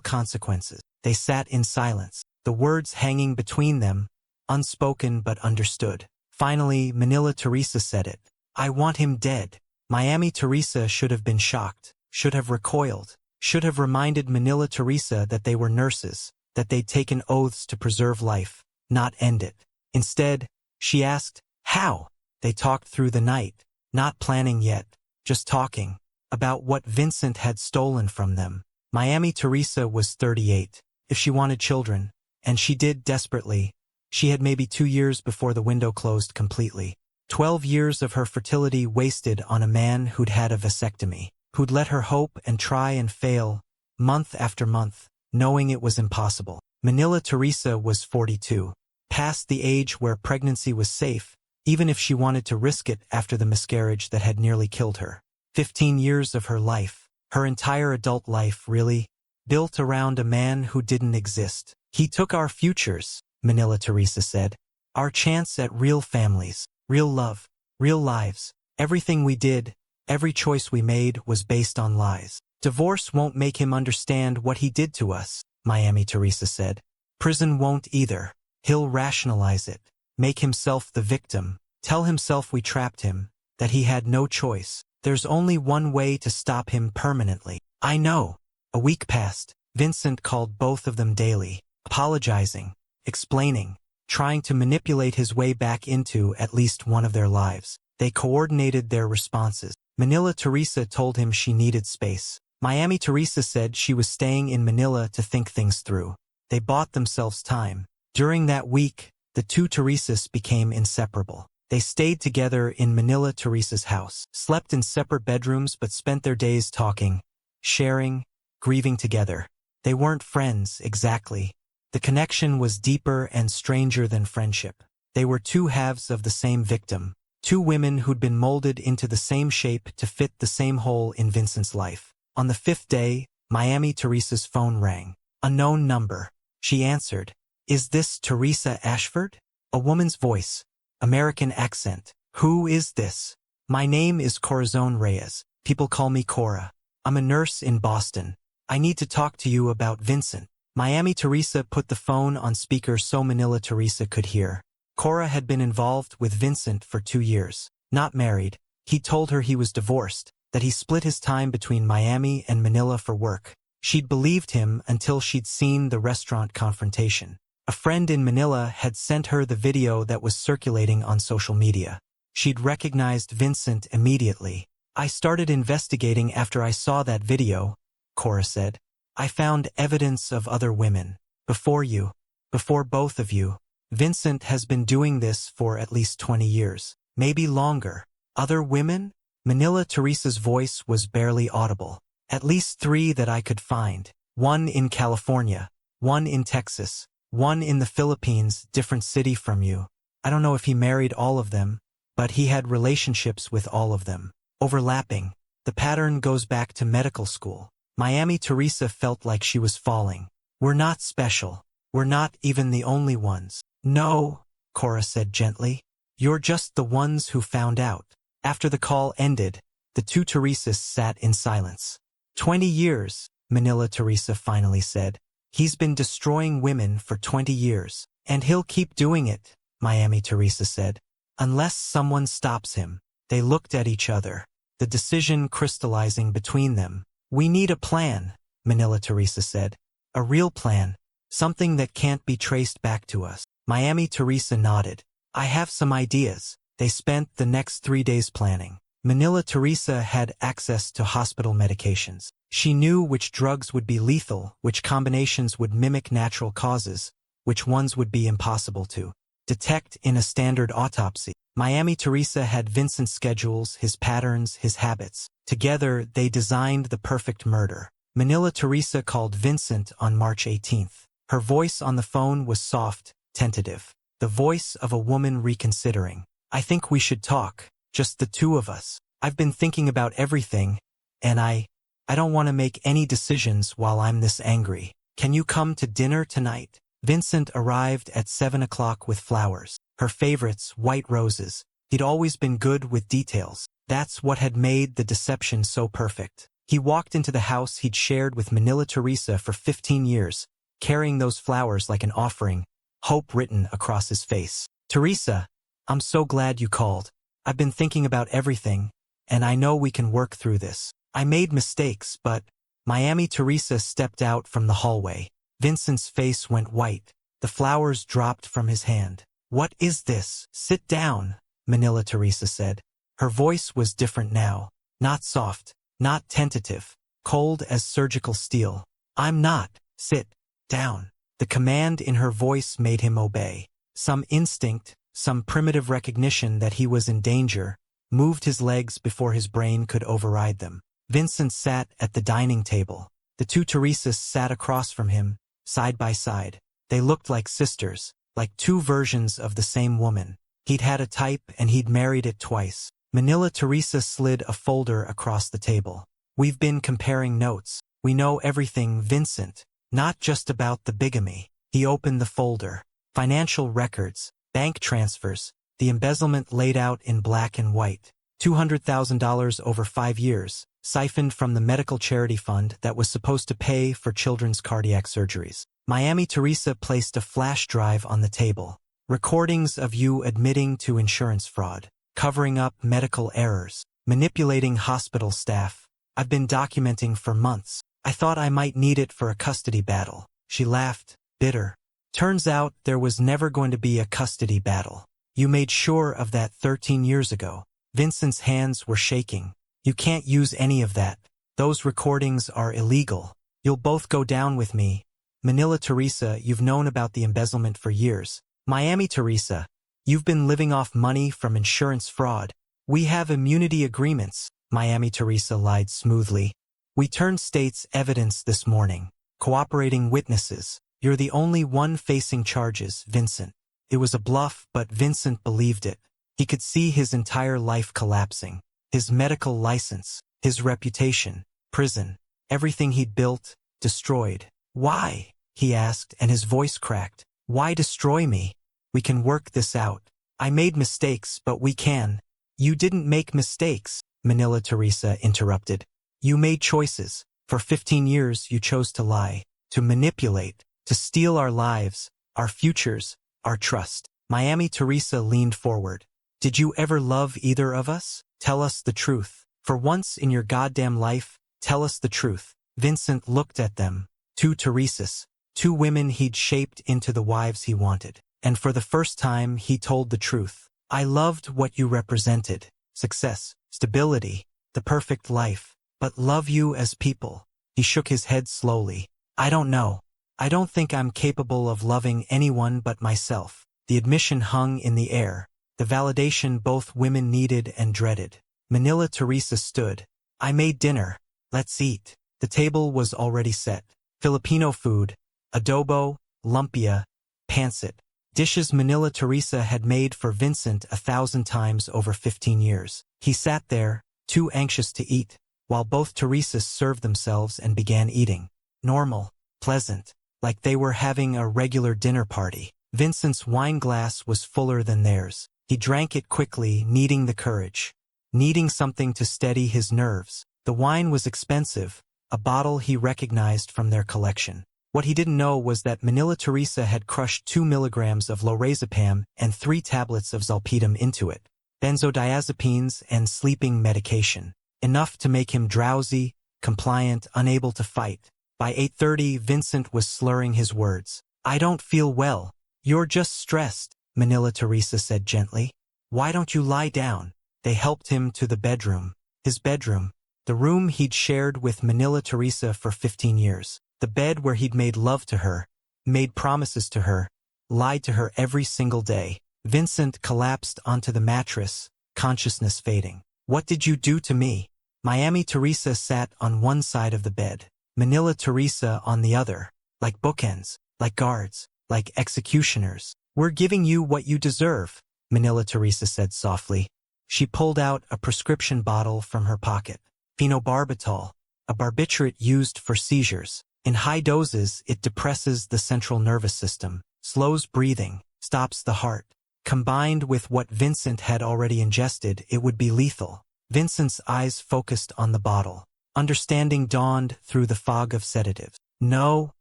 consequences. They sat in silence, the words hanging between them, unspoken but understood. Finally, Manila Teresa said it. I want him dead. Miami Teresa should have been shocked, should have recoiled, should have reminded Manila Teresa that they were nurses, that they'd taken oaths to preserve life, not end it. Instead, she asked, how? They talked through the night, not planning yet, just talking, about what Vincent had stolen from them. Miami Teresa was 38. If she wanted children, and she did desperately, she had maybe 2 years before the window closed completely. 12 years of her fertility wasted on a man who'd had a vasectomy, who'd let her hope and try and fail, month after month, knowing it was impossible. Manila Teresa was 42, past the age where pregnancy was safe, even if she wanted to risk it after the miscarriage that had nearly killed her. 15 years of her life, her entire adult life really, built around a man who didn't exist. He took our futures, Manila Teresa said. Our chance at real families, real love, real lives. Everything we did, every choice we made was based on lies. Divorce won't make him understand what he did to us, Miami Teresa said. Prison won't either. He'll rationalize it, make himself the victim, tell himself we trapped him, that he had no choice. There's only one way to stop him permanently. I know. A week passed. Vincent called both of them daily, apologizing, explaining, trying to manipulate his way back into at least one of their lives. They coordinated their responses. Manila Teresa told him she needed space. Miami Teresa said she was staying in Manila to think things through. They bought themselves time. During that week, the two Teresas became inseparable. They stayed together in Manila Teresa's house, slept in separate bedrooms but spent their days talking, sharing, grieving together. They weren't friends, exactly. The connection was deeper and stranger than friendship. They were two halves of the same victim, two women who'd been molded into the same shape to fit the same hole in Vincent's life. On the 5th day, Miami Teresa's phone rang. Unknown number. She answered. Is this Teresa Ashford? A woman's voice. American accent. Who is this? My name is Corazon Reyes. People call me Cora. I'm a nurse in Boston. I need to talk to you about Vincent. Miami Teresa put the phone on speaker so Manila Teresa could hear. Cora had been involved with Vincent for 2 years. Not married. He told her he was divorced, that he split his time between Miami and Manila for work. She'd believed him until she'd seen the restaurant confrontation. A friend in Manila had sent her the video that was circulating on social media. She'd recognized Vincent immediately. I started investigating after I saw that video, Cora said. I found evidence of other women. Before you. Before both of you. Vincent has been doing this for at least 20 years. Maybe longer. Other women? Manila Teresa's voice was barely audible. At least 3 that I could find. 1 in California. 1 in Texas. 1 in the Philippines, different city from you. I don't know if he married all of them, but he had relationships with all of them. Overlapping. The pattern goes back to medical school. Miami Teresa felt like she was falling. We're not special. We're not even the only ones. No, Cora said gently. You're just the ones who found out. After the call ended, the two Teresas sat in silence. 20 years, Manila Teresa finally said. He's been destroying women for 20 years. And he'll keep doing it, Miami Teresa said. Unless someone stops him. They looked at each other, the decision crystallizing between them. We need a plan, Manila Teresa said. A real plan. Something that can't be traced back to us. Miami Teresa nodded. I have some ideas. They spent the next 3 days planning. Manila Teresa had access to hospital medications. She knew which drugs would be lethal, which combinations would mimic natural causes, which ones would be impossible to detect in a standard autopsy. Miami Teresa had Vincent's schedules, his patterns, his habits. Together, they designed the perfect murder. Manila Teresa called Vincent on March 18th. Her voice on the phone was soft, tentative. The voice of a woman reconsidering. I think we should talk, just the two of us. I've been thinking about everything, and I don't want to make any decisions while I'm this angry. Can you come to dinner tonight? Vincent arrived at 7 o'clock with flowers. Her favorites, white roses. He'd always been good with details. That's what had made the deception so perfect. He walked into the house he'd shared with Manila Teresa for 15 years, carrying those flowers like an offering, hope written across his face. "Teresa, I'm so glad you called. I've been thinking about everything, and I know we can work through this. I made mistakes, but—" Miami Teresa stepped out from the hallway. Vincent's face went white. The flowers dropped from his hand. "What is this?" "Sit down," Manila Teresa said. Her voice was different now. Not soft, not tentative, cold as surgical steel. "I'm not. Sit down." The command in her voice made him obey. Some instinct, some primitive recognition that he was in danger, moved his legs before his brain could override them. Vincent sat at the dining table. The two Teresas sat across from him, side by side. They looked like sisters, like two versions of the same woman. He'd had a type and he'd married it twice. Manila Teresa slid a folder across the table. "We've been comparing notes. We know everything, Vincent. Not just about the bigamy." He opened the folder. Financial records, bank transfers, the embezzlement laid out in black and white. $200,000 over 5 years, siphoned from the medical charity fund that was supposed to pay for children's cardiac surgeries. Miami Teresa placed a flash drive on the table. "Recordings of you admitting to insurance fraud, covering up medical errors, manipulating hospital staff. I've been documenting for months. I thought I might need it for a custody battle." She laughed, bitter. "Turns out there was never going to be a custody battle. You made sure of that 13 years ago." Vincent's hands were shaking. "You can't use any of that. Those recordings are illegal. You'll both go down with me." "Manila Teresa, you've known about the embezzlement for years." "Miami Teresa, you've been living off money from insurance fraud." "We have immunity agreements," Miami Teresa lied smoothly. "We turned state's evidence this morning. Cooperating witnesses. You're the only one facing charges, Vincent." It was a bluff, but Vincent believed it. He could see his entire life collapsing. His medical license, his reputation, prison, everything he'd built, destroyed. "Why?" he asked, and his voice cracked. "Why destroy me? We can work this out. I made mistakes, but we can." "You didn't make mistakes," Manila Teresa interrupted. "You made choices. For 15 years you chose to lie, to manipulate, to steal our lives, our futures, our trust." Miami Teresa leaned forward. "Did you ever love either of us? Tell us the truth. For once in your goddamn life, tell us the truth." Vincent looked at them. Two Teresas. Two women he'd shaped into the wives he wanted. And for the first time, he told the truth. "I loved what you represented. Success, stability, the perfect life. But love you as people." He shook his head slowly. "I don't know. I don't think I'm capable of loving anyone but myself." The admission hung in the air. The validation both women needed and dreaded. Manila Teresa stood. "I made dinner. Let's eat." The table was already set. Filipino food, adobo, lumpia, pancit. Dishes Manila Teresa had made for Vincent 1,000 times over 15 years. He sat there, too anxious to eat, while both Teresas served themselves and began eating. Normal, pleasant, like they were having a regular dinner party. Vincent's wine glass was fuller than theirs. He drank it quickly, needing the courage, needing something to steady his nerves. The wine was expensive, a bottle he recognized from their collection. What he didn't know was that Manila Teresa had crushed 2 milligrams of lorazepam and 3 tablets of zolpidem into it, benzodiazepines and sleeping medication, enough to make him drowsy, compliant, unable to fight. By 8:30, Vincent was slurring his words. "I don't feel well." "You're just stressed," Manila Teresa said gently. "Why don't you lie down?" They helped him to the bedroom. His bedroom. The room he'd shared with Manila Teresa for 15 years. The bed where he'd made love to her, made promises to her, lied to her every single day. Vincent collapsed onto the mattress, consciousness fading. "What did you do to me?" Miami Teresa sat on one side of the bed. Manila Teresa on the other. Like bookends, like guards, like executioners. "We're giving you what you deserve," Manila Teresa said softly. She pulled out a prescription bottle from her pocket. Phenobarbital, a barbiturate used for seizures. In high doses, it depresses the central nervous system, slows breathing, stops the heart. Combined with what Vincent had already ingested, it would be lethal. Vincent's eyes focused on the bottle. Understanding dawned through the fog of sedatives. No,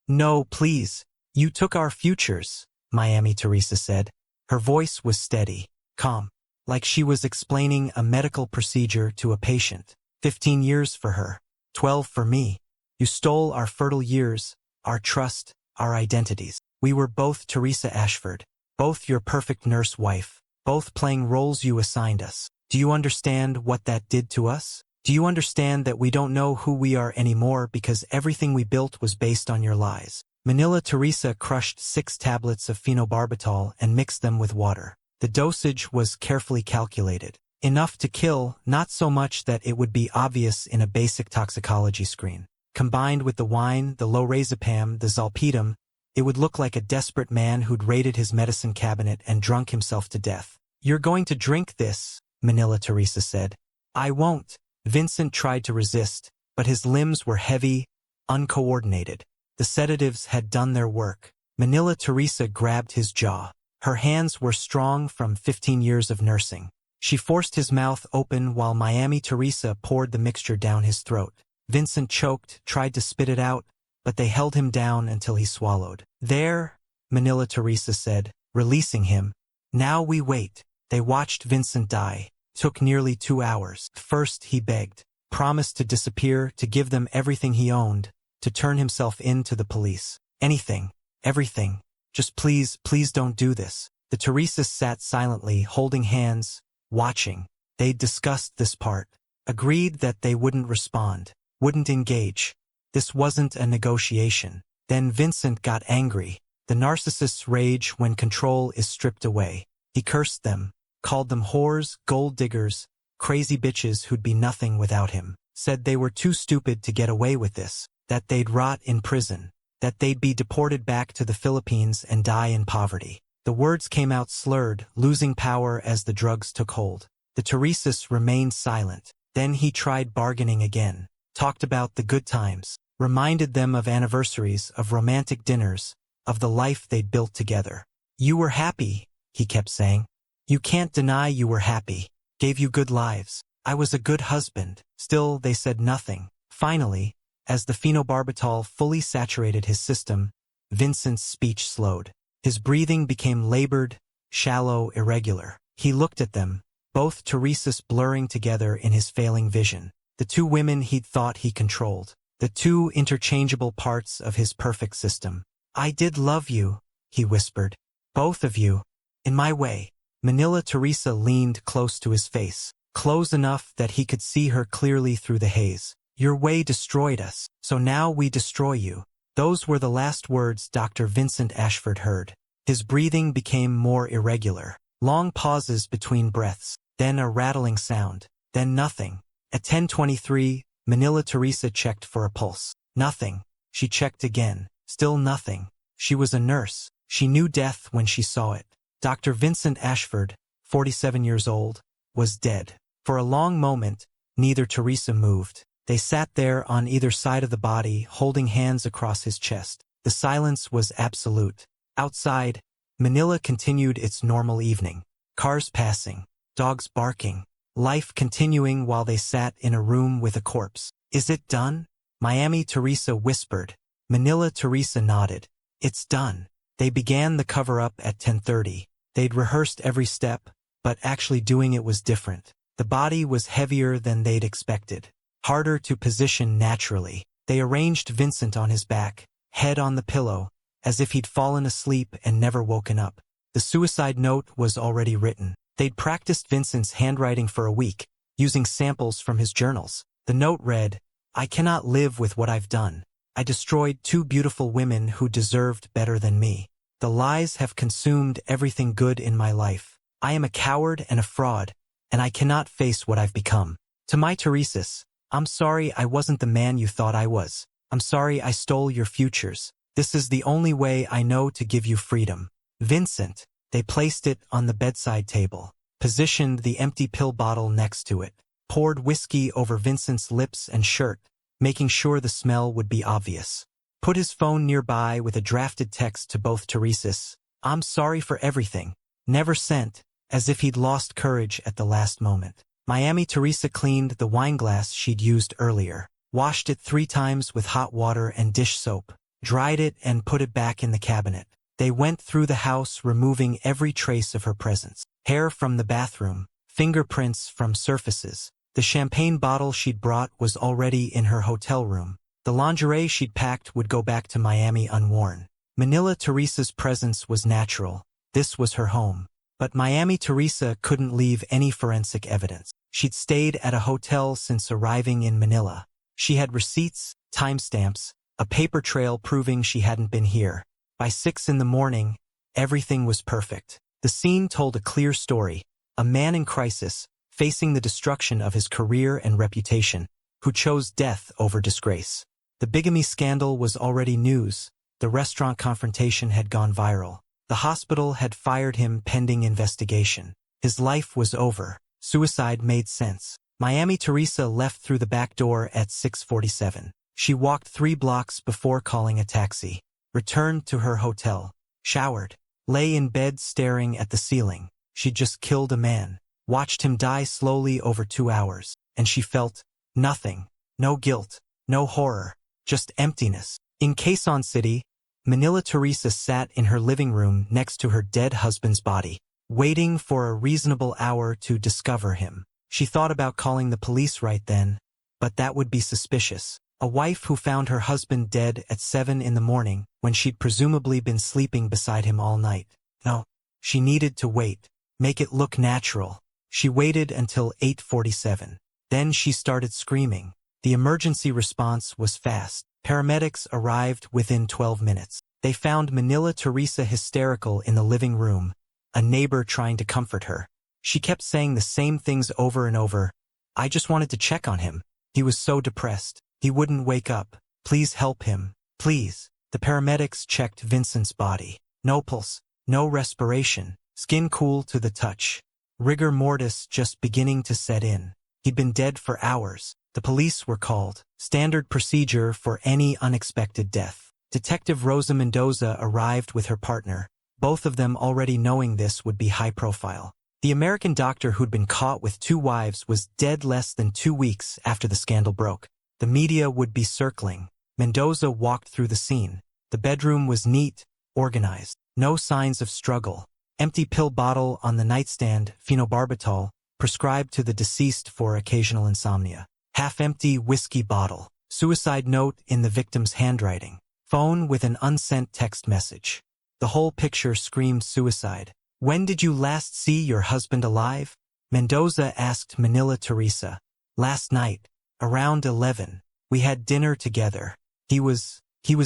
no, please. You took our futures, Miami Teresa said. Her voice was steady, calm, like she was explaining a medical procedure to a patient. 15 years for her, 12 for me. You stole our fertile years, our trust, our identities. We were both Teresa Ashford, both your perfect nurse wife, both playing roles you assigned us. Do you understand what that did to us? Do you understand that we don't know who we are anymore because everything we built was based on your lies? Manila Teresa crushed 6 tablets of phenobarbital and mixed them with water. The dosage was carefully calculated. Enough to kill, not so much that it would be obvious in a basic toxicology screen. Combined with the wine, the lorazepam, the zolpidem, it would look like a desperate man who'd raided his medicine cabinet and drunk himself to death. You're going to drink this, Manila Teresa said. I won't. Vincent tried to resist, but his limbs were heavy, uncoordinated. The sedatives had done their work. Manila Teresa grabbed his jaw. Her hands were strong from 15 years of nursing. She forced his mouth open while Miami Teresa poured the mixture down his throat. Vincent choked, tried to spit it out, but they held him down until he swallowed. There, Manila Teresa said, releasing him. Now we wait. They watched Vincent die. Took nearly 2 hours. First he begged, promised to disappear, to give them everything he owned, to turn himself in to the police. Anything, everything. Just please, please don't do this. The Teresas sat silently, holding hands, watching. They'd discussed this part. Agreed that they wouldn't respond, wouldn't engage. This wasn't a negotiation. Then Vincent got angry. The narcissist's rage when control is stripped away. He cursed them, called them whores, gold diggers, crazy bitches who'd be nothing without him. Said they were too stupid to get away with this, that they'd rot in prison, that they'd be deported back to the Philippines and die in poverty. The words came out slurred, losing power as the drugs took hold. The Teresas remained silent. Then he tried bargaining again, talked about the good times, reminded them of anniversaries, of romantic dinners, of the life they'd built together. You were happy, he kept saying. You can't deny you were happy. Gave you good lives. I was a good husband. Still, they said nothing. Finally, as the phenobarbital fully saturated his system, Vincent's speech slowed. His breathing became labored, shallow, irregular. He looked at them, both Teresas blurring together in his failing vision. The 2 women he'd thought he controlled. The 2 interchangeable parts of his perfect system. I did love you, he whispered. Both of you. In my way. Manila Teresa leaned close to his face, close enough that he could see her clearly through the haze. Your way destroyed us, so now we destroy you. Those were the last words Dr. Vincent Ashford heard. His breathing became more irregular. Long pauses between breaths, then a rattling sound, then nothing. At 10:23, Manila Teresa checked for a pulse. Nothing. She checked again. Still nothing. She was a nurse. She knew death when she saw it. Dr. Vincent Ashford, 47 years old, was dead. For a long moment, neither Teresa moved. They sat there on either side of the body, holding hands across his chest. The silence was absolute. Outside, Manila continued its normal evening. Cars passing, dogs barking, life continuing while they sat in a room with a corpse. Is it done? Miami Teresa whispered. Manila Teresa nodded. It's done. They began the cover-up at 10:30. They'd rehearsed every step, but actually doing it was different. The body was heavier than they'd expected, harder to position naturally. They arranged Vincent on his back, head on the pillow, as if he'd fallen asleep and never woken up. The suicide note was already written. They'd practiced Vincent's handwriting for a week, using samples from his journals. The note read, I cannot live with what I've done. I destroyed 2 beautiful women who deserved better than me. The lies have consumed everything good in my life. I am a coward and a fraud, and I cannot face what I've become. To my Teresas, I'm sorry I wasn't the man you thought I was. I'm sorry I stole your futures. This is the only way I know to give you freedom. Vincent. They placed it on the bedside table, positioned the empty pill bottle next to it, poured whiskey over Vincent's lips and shirt, making sure the smell would be obvious. Put his phone nearby with a drafted text to both Teresas. I'm sorry for everything. never sent, as if he'd lost courage at the last moment. Miami Teresa cleaned the wineglass she'd used earlier, washed it 3 times with hot water and dish soap, dried it and put it back in the cabinet. They went through the house, removing every trace of her presence. Hair from the bathroom, fingerprints from surfaces. The champagne bottle she'd brought was already in her hotel room. The lingerie she'd packed would go back to Miami unworn. Manila Teresa's presence was natural. This was her home. But Miami Teresa couldn't leave any forensic evidence. She'd stayed at a hotel since arriving in Manila. She had receipts, timestamps, a paper trail proving she hadn't been here. By 6 in the morning, everything was perfect. The scene told a clear story. A man in crisis, facing the destruction of his career and reputation, who chose death over disgrace. The bigamy scandal was already news. The restaurant confrontation had gone viral. The hospital had fired him pending investigation. His life was over. Suicide made sense. Miami Teresa left through the back door at 6:47. She walked 3 blocks before calling a taxi, returned to her hotel, showered, lay in bed staring at the ceiling. She'd just killed a man, watched him die slowly over 2 hours, and she felt nothing, no guilt, no horror, just emptiness. In Quezon City, Manila Teresa sat in her living room next to her dead husband's body, waiting for a reasonable hour to discover him. She thought about calling the police right then, but that would be suspicious. A wife who found her husband dead at 7 in the morning, when she'd presumably been sleeping beside him all night. No, she needed to wait, make it look natural. She waited until 8:47. Then she started screaming. The emergency response was fast. Paramedics arrived within 12 minutes. They found Manila Teresa hysterical in the living room, a neighbor trying to comfort her. She kept saying the same things over and over. "I just wanted to check on him. He was so depressed. He wouldn't wake up. Please help him. Please." The paramedics checked Vincent's body. No pulse, no respiration, skin cool to the touch. Rigor mortis just beginning to set in. He'd been dead for hours. The police were called. Standard procedure for any unexpected death. Detective Rosa Mendoza arrived with her partner. Both of them already knowing this would be high profile. The American doctor who'd been caught with 2 wives was dead less than 2 weeks after the scandal broke. The media would be circling. Mendoza walked through the scene. The bedroom was neat, organized. No signs of struggle. Empty pill bottle on the nightstand, phenobarbital, prescribed to the deceased for occasional insomnia. Half-empty whiskey bottle. Suicide note in the victim's handwriting. Phone with an unsent text message. The whole picture screamed suicide. "When did you last see your husband alive?" Mendoza asked Manila Teresa. "Last night, around 11. We had dinner together. He was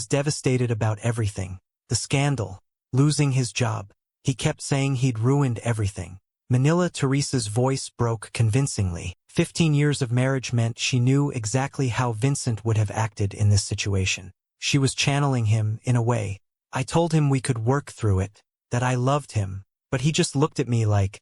devastated about everything. The scandal, losing his job. He kept saying he'd ruined everything." Manila Teresa's voice broke convincingly. 15 years of marriage meant she knew exactly how Vincent would have acted in this situation. She was channeling him, in a way. "I told him we could work through it, that I loved him, but he just looked at me like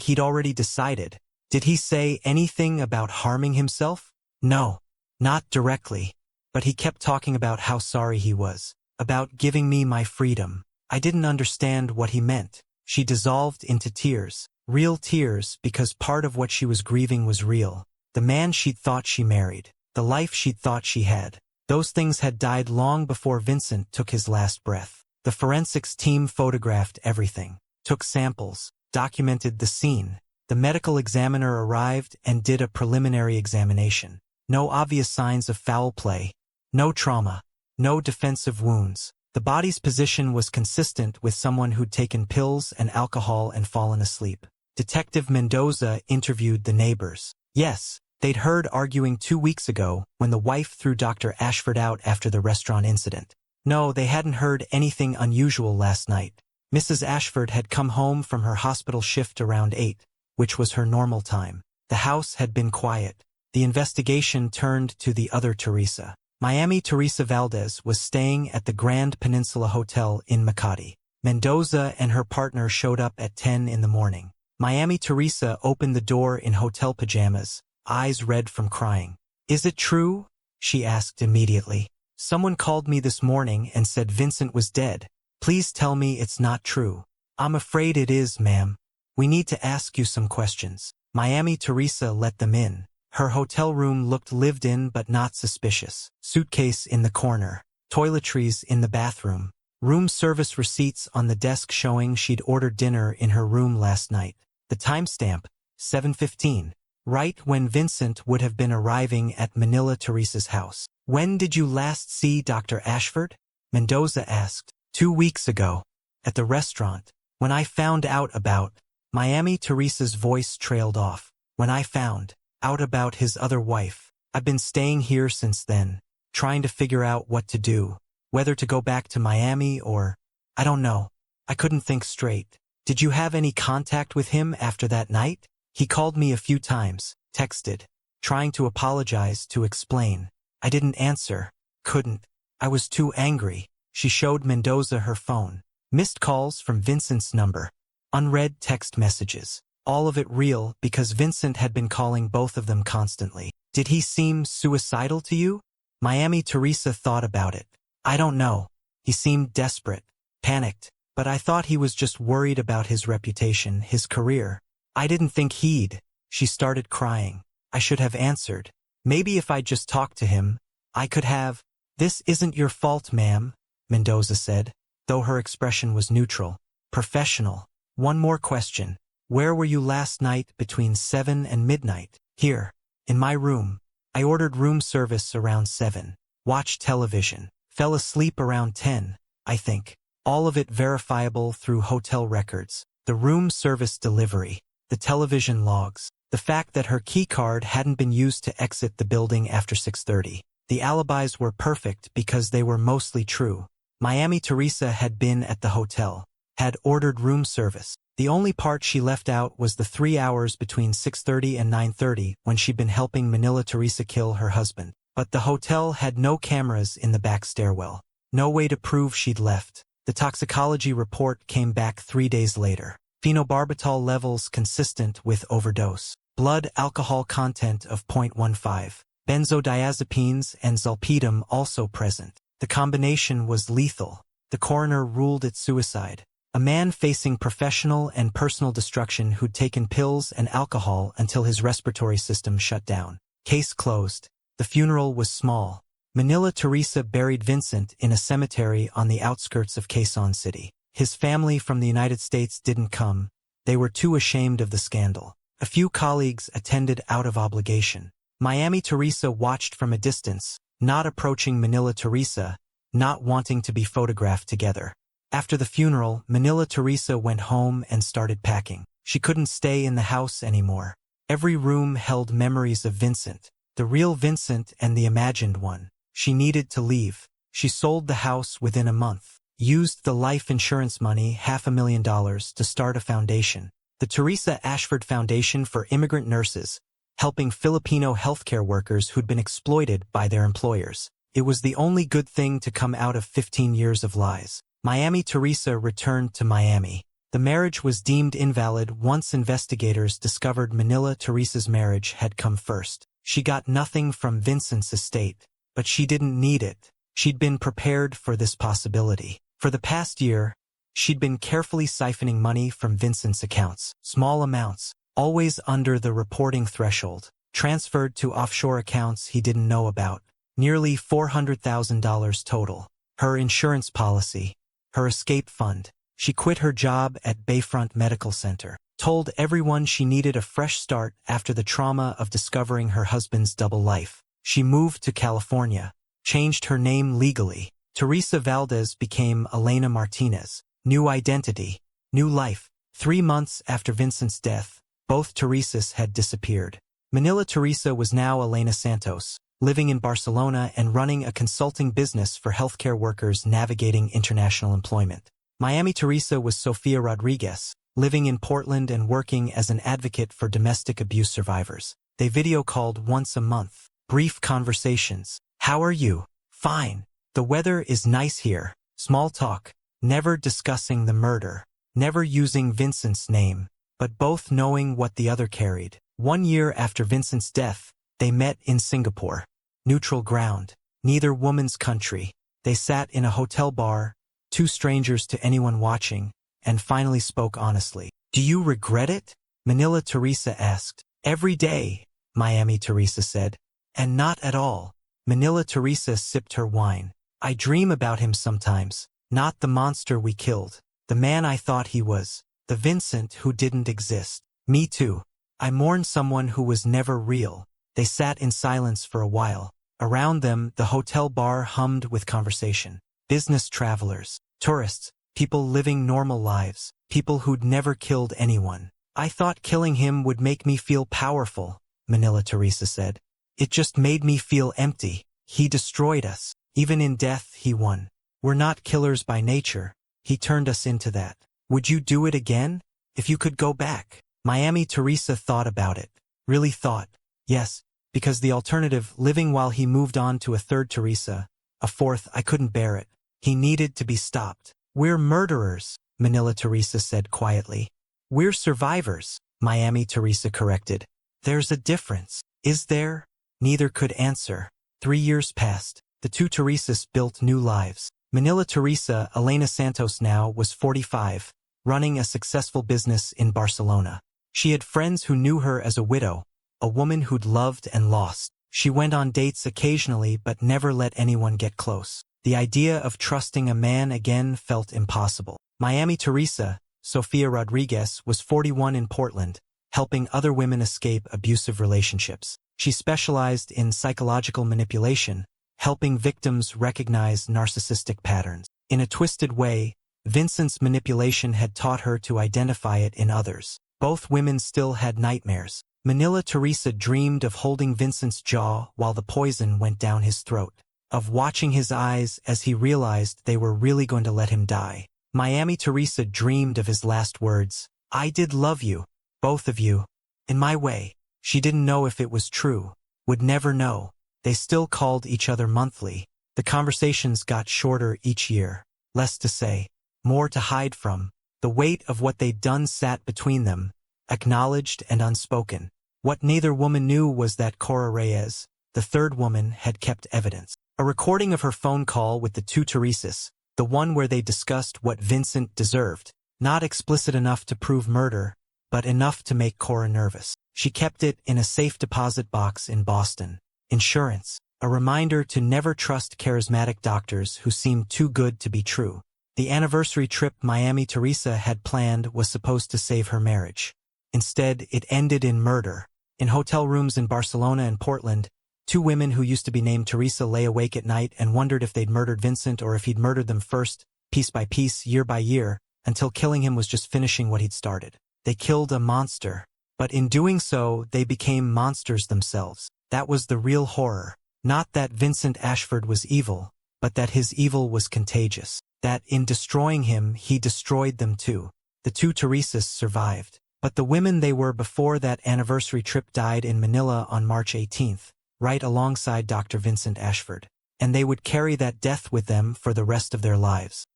he'd already decided." "Did he say anything about harming himself?" "No, not directly, but he kept talking about how sorry he was, about giving me my freedom. I didn't understand what he meant." She dissolved into tears. Real tears, because part of what she was grieving was real. The man she'd thought she married, the life she'd thought she had. Those things had died long before Vincent took his last breath. The forensics team photographed everything, took samples, documented the scene. The medical examiner arrived and did a preliminary examination. No obvious signs of foul play, no trauma, no defensive wounds. The body's position was consistent with someone who'd taken pills and alcohol and fallen asleep. Detective Mendoza interviewed the neighbors. Yes, they'd heard arguing 2 weeks ago when the wife threw Dr. Ashford out after the restaurant incident. No, they hadn't heard anything unusual last night. Mrs. Ashford had come home from her hospital shift around 8, which was her normal time. The house had been quiet. The investigation turned to the other Teresa. Miami Teresa Valdez was staying at the Grand Peninsula Hotel in Makati. Mendoza and her partner showed up at 10 in the morning. Miami Teresa opened the door in hotel pajamas, eyes red from crying. "Is it true?" she asked immediately. "Someone called me this morning and said Vincent was dead. Please tell me it's not true." I'm afraid it is, ma'am. We need to ask you some questions. Miami Teresa let them in. Her hotel room looked lived in but not suspicious. Suitcase in the corner. Toiletries in the bathroom. Room service receipts on the desk showing she'd ordered dinner in her room last night. The timestamp, 7:15. Right when Vincent would have been arriving at Manila Teresa's house. When did you last see Dr. Ashford? Mendoza asked. 2 weeks ago. At the restaurant. When I found out about... Miami Teresa's voice trailed off. When I found out about his other wife. I've been staying here since then, trying to figure out what to do. Whether to go back to Miami or... I don't know. I couldn't think straight. Did you have any contact with him after that night? He called me a few times, texted, trying to apologize, to explain. I didn't answer. Couldn't. I was too angry. She showed Mendoza her phone. Missed calls from Vincent's number. Unread text messages. All of it real because Vincent had been calling both of them constantly. Did he seem suicidal to you? Miami Teresa thought about it. I don't know. He seemed desperate, panicked, but I thought he was just worried about his reputation, his career. I didn't think he'd. She started crying. I should have answered. Maybe if I'd just talked to him, I could have. This isn't your fault, ma'am, Mendoza said, though her expression was neutral, professional. One more question. Where were you last night between 7 and midnight? Here. In my room. I ordered room service around 7. Watched television. Fell asleep around 10, I think. All of it verifiable through hotel records. The room service delivery. The television logs. The fact that her keycard hadn't been used to exit the building after 6:30. The alibis were perfect because they were mostly true. Miami Teresa had been at the hotel. Had ordered room service. The only part she left out was the 3 hours between 6:30 and 9:30 when she'd been helping Manila Teresa kill her husband. But the hotel had no cameras in the back stairwell. No way to prove she'd left. The toxicology report came back 3 days later. Phenobarbital levels consistent with overdose. Blood alcohol content of 0.15. Benzodiazepines and zolpidem also present. The combination was lethal. The coroner ruled it suicide. A man facing professional and personal destruction who'd taken pills and alcohol until his respiratory system shut down. Case closed. The funeral was small. Manila Teresa buried Vincent in a cemetery on the outskirts of Quezon City. His family from the United States didn't come. They were too ashamed of the scandal. A few colleagues attended out of obligation. Miami Teresa watched from a distance, not approaching Manila Teresa, not wanting to be photographed together. After the funeral, Manila Teresa went home and started packing. She couldn't stay in the house anymore. Every room held memories of Vincent, the real Vincent and the imagined one. She needed to leave. She sold the house within a month. Used the life insurance money, $500,000, to start a foundation. The Teresa Ashford Foundation for Immigrant Nurses, helping Filipino healthcare workers who'd been exploited by their employers. It was the only good thing to come out of 15 years of lies. Miami Teresa returned to Miami. The marriage was deemed invalid once investigators discovered Manila Teresa's marriage had come first. She got nothing from Vincent's estate, but she didn't need it. She'd been prepared for this possibility. For the past year, she'd been carefully siphoning money from Vincent's accounts. Small amounts, always under the reporting threshold, transferred to offshore accounts he didn't know about. Nearly $400,000 total. Her insurance policy. Her escape fund. She quit her job at Bayfront Medical Center. Told everyone she needed a fresh start after the trauma of discovering her husband's double life. She moved to California. Changed her name legally. Teresa Valdez became Elena Martinez. New identity. New life. 3 months after Vincent's death, both Teresas had disappeared. Manila Teresa was now Elena Santos, living in Barcelona and running a consulting business for healthcare workers navigating international employment. Miami Teresa was Sofia Rodriguez, living in Portland and working as an advocate for domestic abuse survivors. They video called once a month. Brief conversations. How are you? Fine. The weather is nice here. Small talk. Never discussing the murder. Never using Vincent's name, but both knowing what the other carried. 1 year after Vincent's death, they met in Singapore. Neutral ground. Neither woman's country. They sat in a hotel bar, 2 strangers to anyone watching, and finally spoke honestly. "Do you regret it?" Manila Teresa asked. "Every day," Miami Teresa said. "And not at all." Manila Teresa sipped her wine. "I dream about him sometimes. Not the monster we killed. The man I thought he was. The Vincent who didn't exist. Me too. I mourn someone who was never real." They sat in silence for a while. Around them, the hotel bar hummed with conversation. Business travelers, tourists, people living normal lives, people who'd never killed anyone. "I thought killing him would make me feel powerful," Manila Teresa said. "It just made me feel empty. He destroyed us. Even in death, he won. We're not killers by nature. He turned us into that." "Would you do it again? If you could go back?" Miami Teresa thought about it. Really thought. Yes, because the alternative, living while he moved on to a third Teresa, a fourth, I couldn't bear it. He needed to be stopped. "We're murderers," Manila Teresa said quietly. "We're survivors," Miami Teresa corrected. "There's a difference." Is there? Neither could answer. 3 years passed. The two Teresas built new lives. Manila Teresa, Elena Santos now, was 45, running a successful business in Barcelona. She had friends who knew her as a widow, a woman who'd loved and lost. She went on dates occasionally but never let anyone get close. The idea of trusting a man again felt impossible. Miami Teresa, Sofia Rodriguez, was 41 in Portland, helping other women escape abusive relationships. She specialized in psychological manipulation, helping victims recognize narcissistic patterns. In a twisted way, Vincent's manipulation had taught her to identify it in others. Both women still had nightmares. Manila Teresa dreamed of holding Vincent's jaw while the poison went down his throat, of watching his eyes as he realized they were really going to let him die. Miami Teresa dreamed of his last words, "I did love you, both of you, in my way." She didn't know if it was true, would never know. They still called each other monthly. The conversations got shorter each year. Less to say, more to hide from. The weight of what they'd done sat between them, acknowledged and unspoken. What neither woman knew was that Cora Reyes, the third woman, had kept evidence. A recording of her phone call with the two Teresas, the one where they discussed what Vincent deserved. Not explicit enough to prove murder, but enough to make Cora nervous. She kept it in a safe deposit box in Boston. Insurance. A reminder to never trust charismatic doctors who seemed too good to be true. The anniversary trip Miami Teresa had planned was supposed to save her marriage. Instead, it ended in murder. In hotel rooms in Barcelona and Portland, two women who used to be named Teresa lay awake at night and wondered if they'd murdered Vincent or if he'd murdered them first, piece by piece, year by year, until killing him was just finishing what he'd started. They killed a monster. But in doing so, they became monsters themselves. That was the real horror. Not that Vincent Ashford was evil, but that his evil was contagious. That in destroying him, he destroyed them too. The two Teresas survived. But the women they were before that anniversary trip died in Manila on March 18th, right alongside Dr. Vincent Ashford. And they would carry that death with them for the rest of their lives.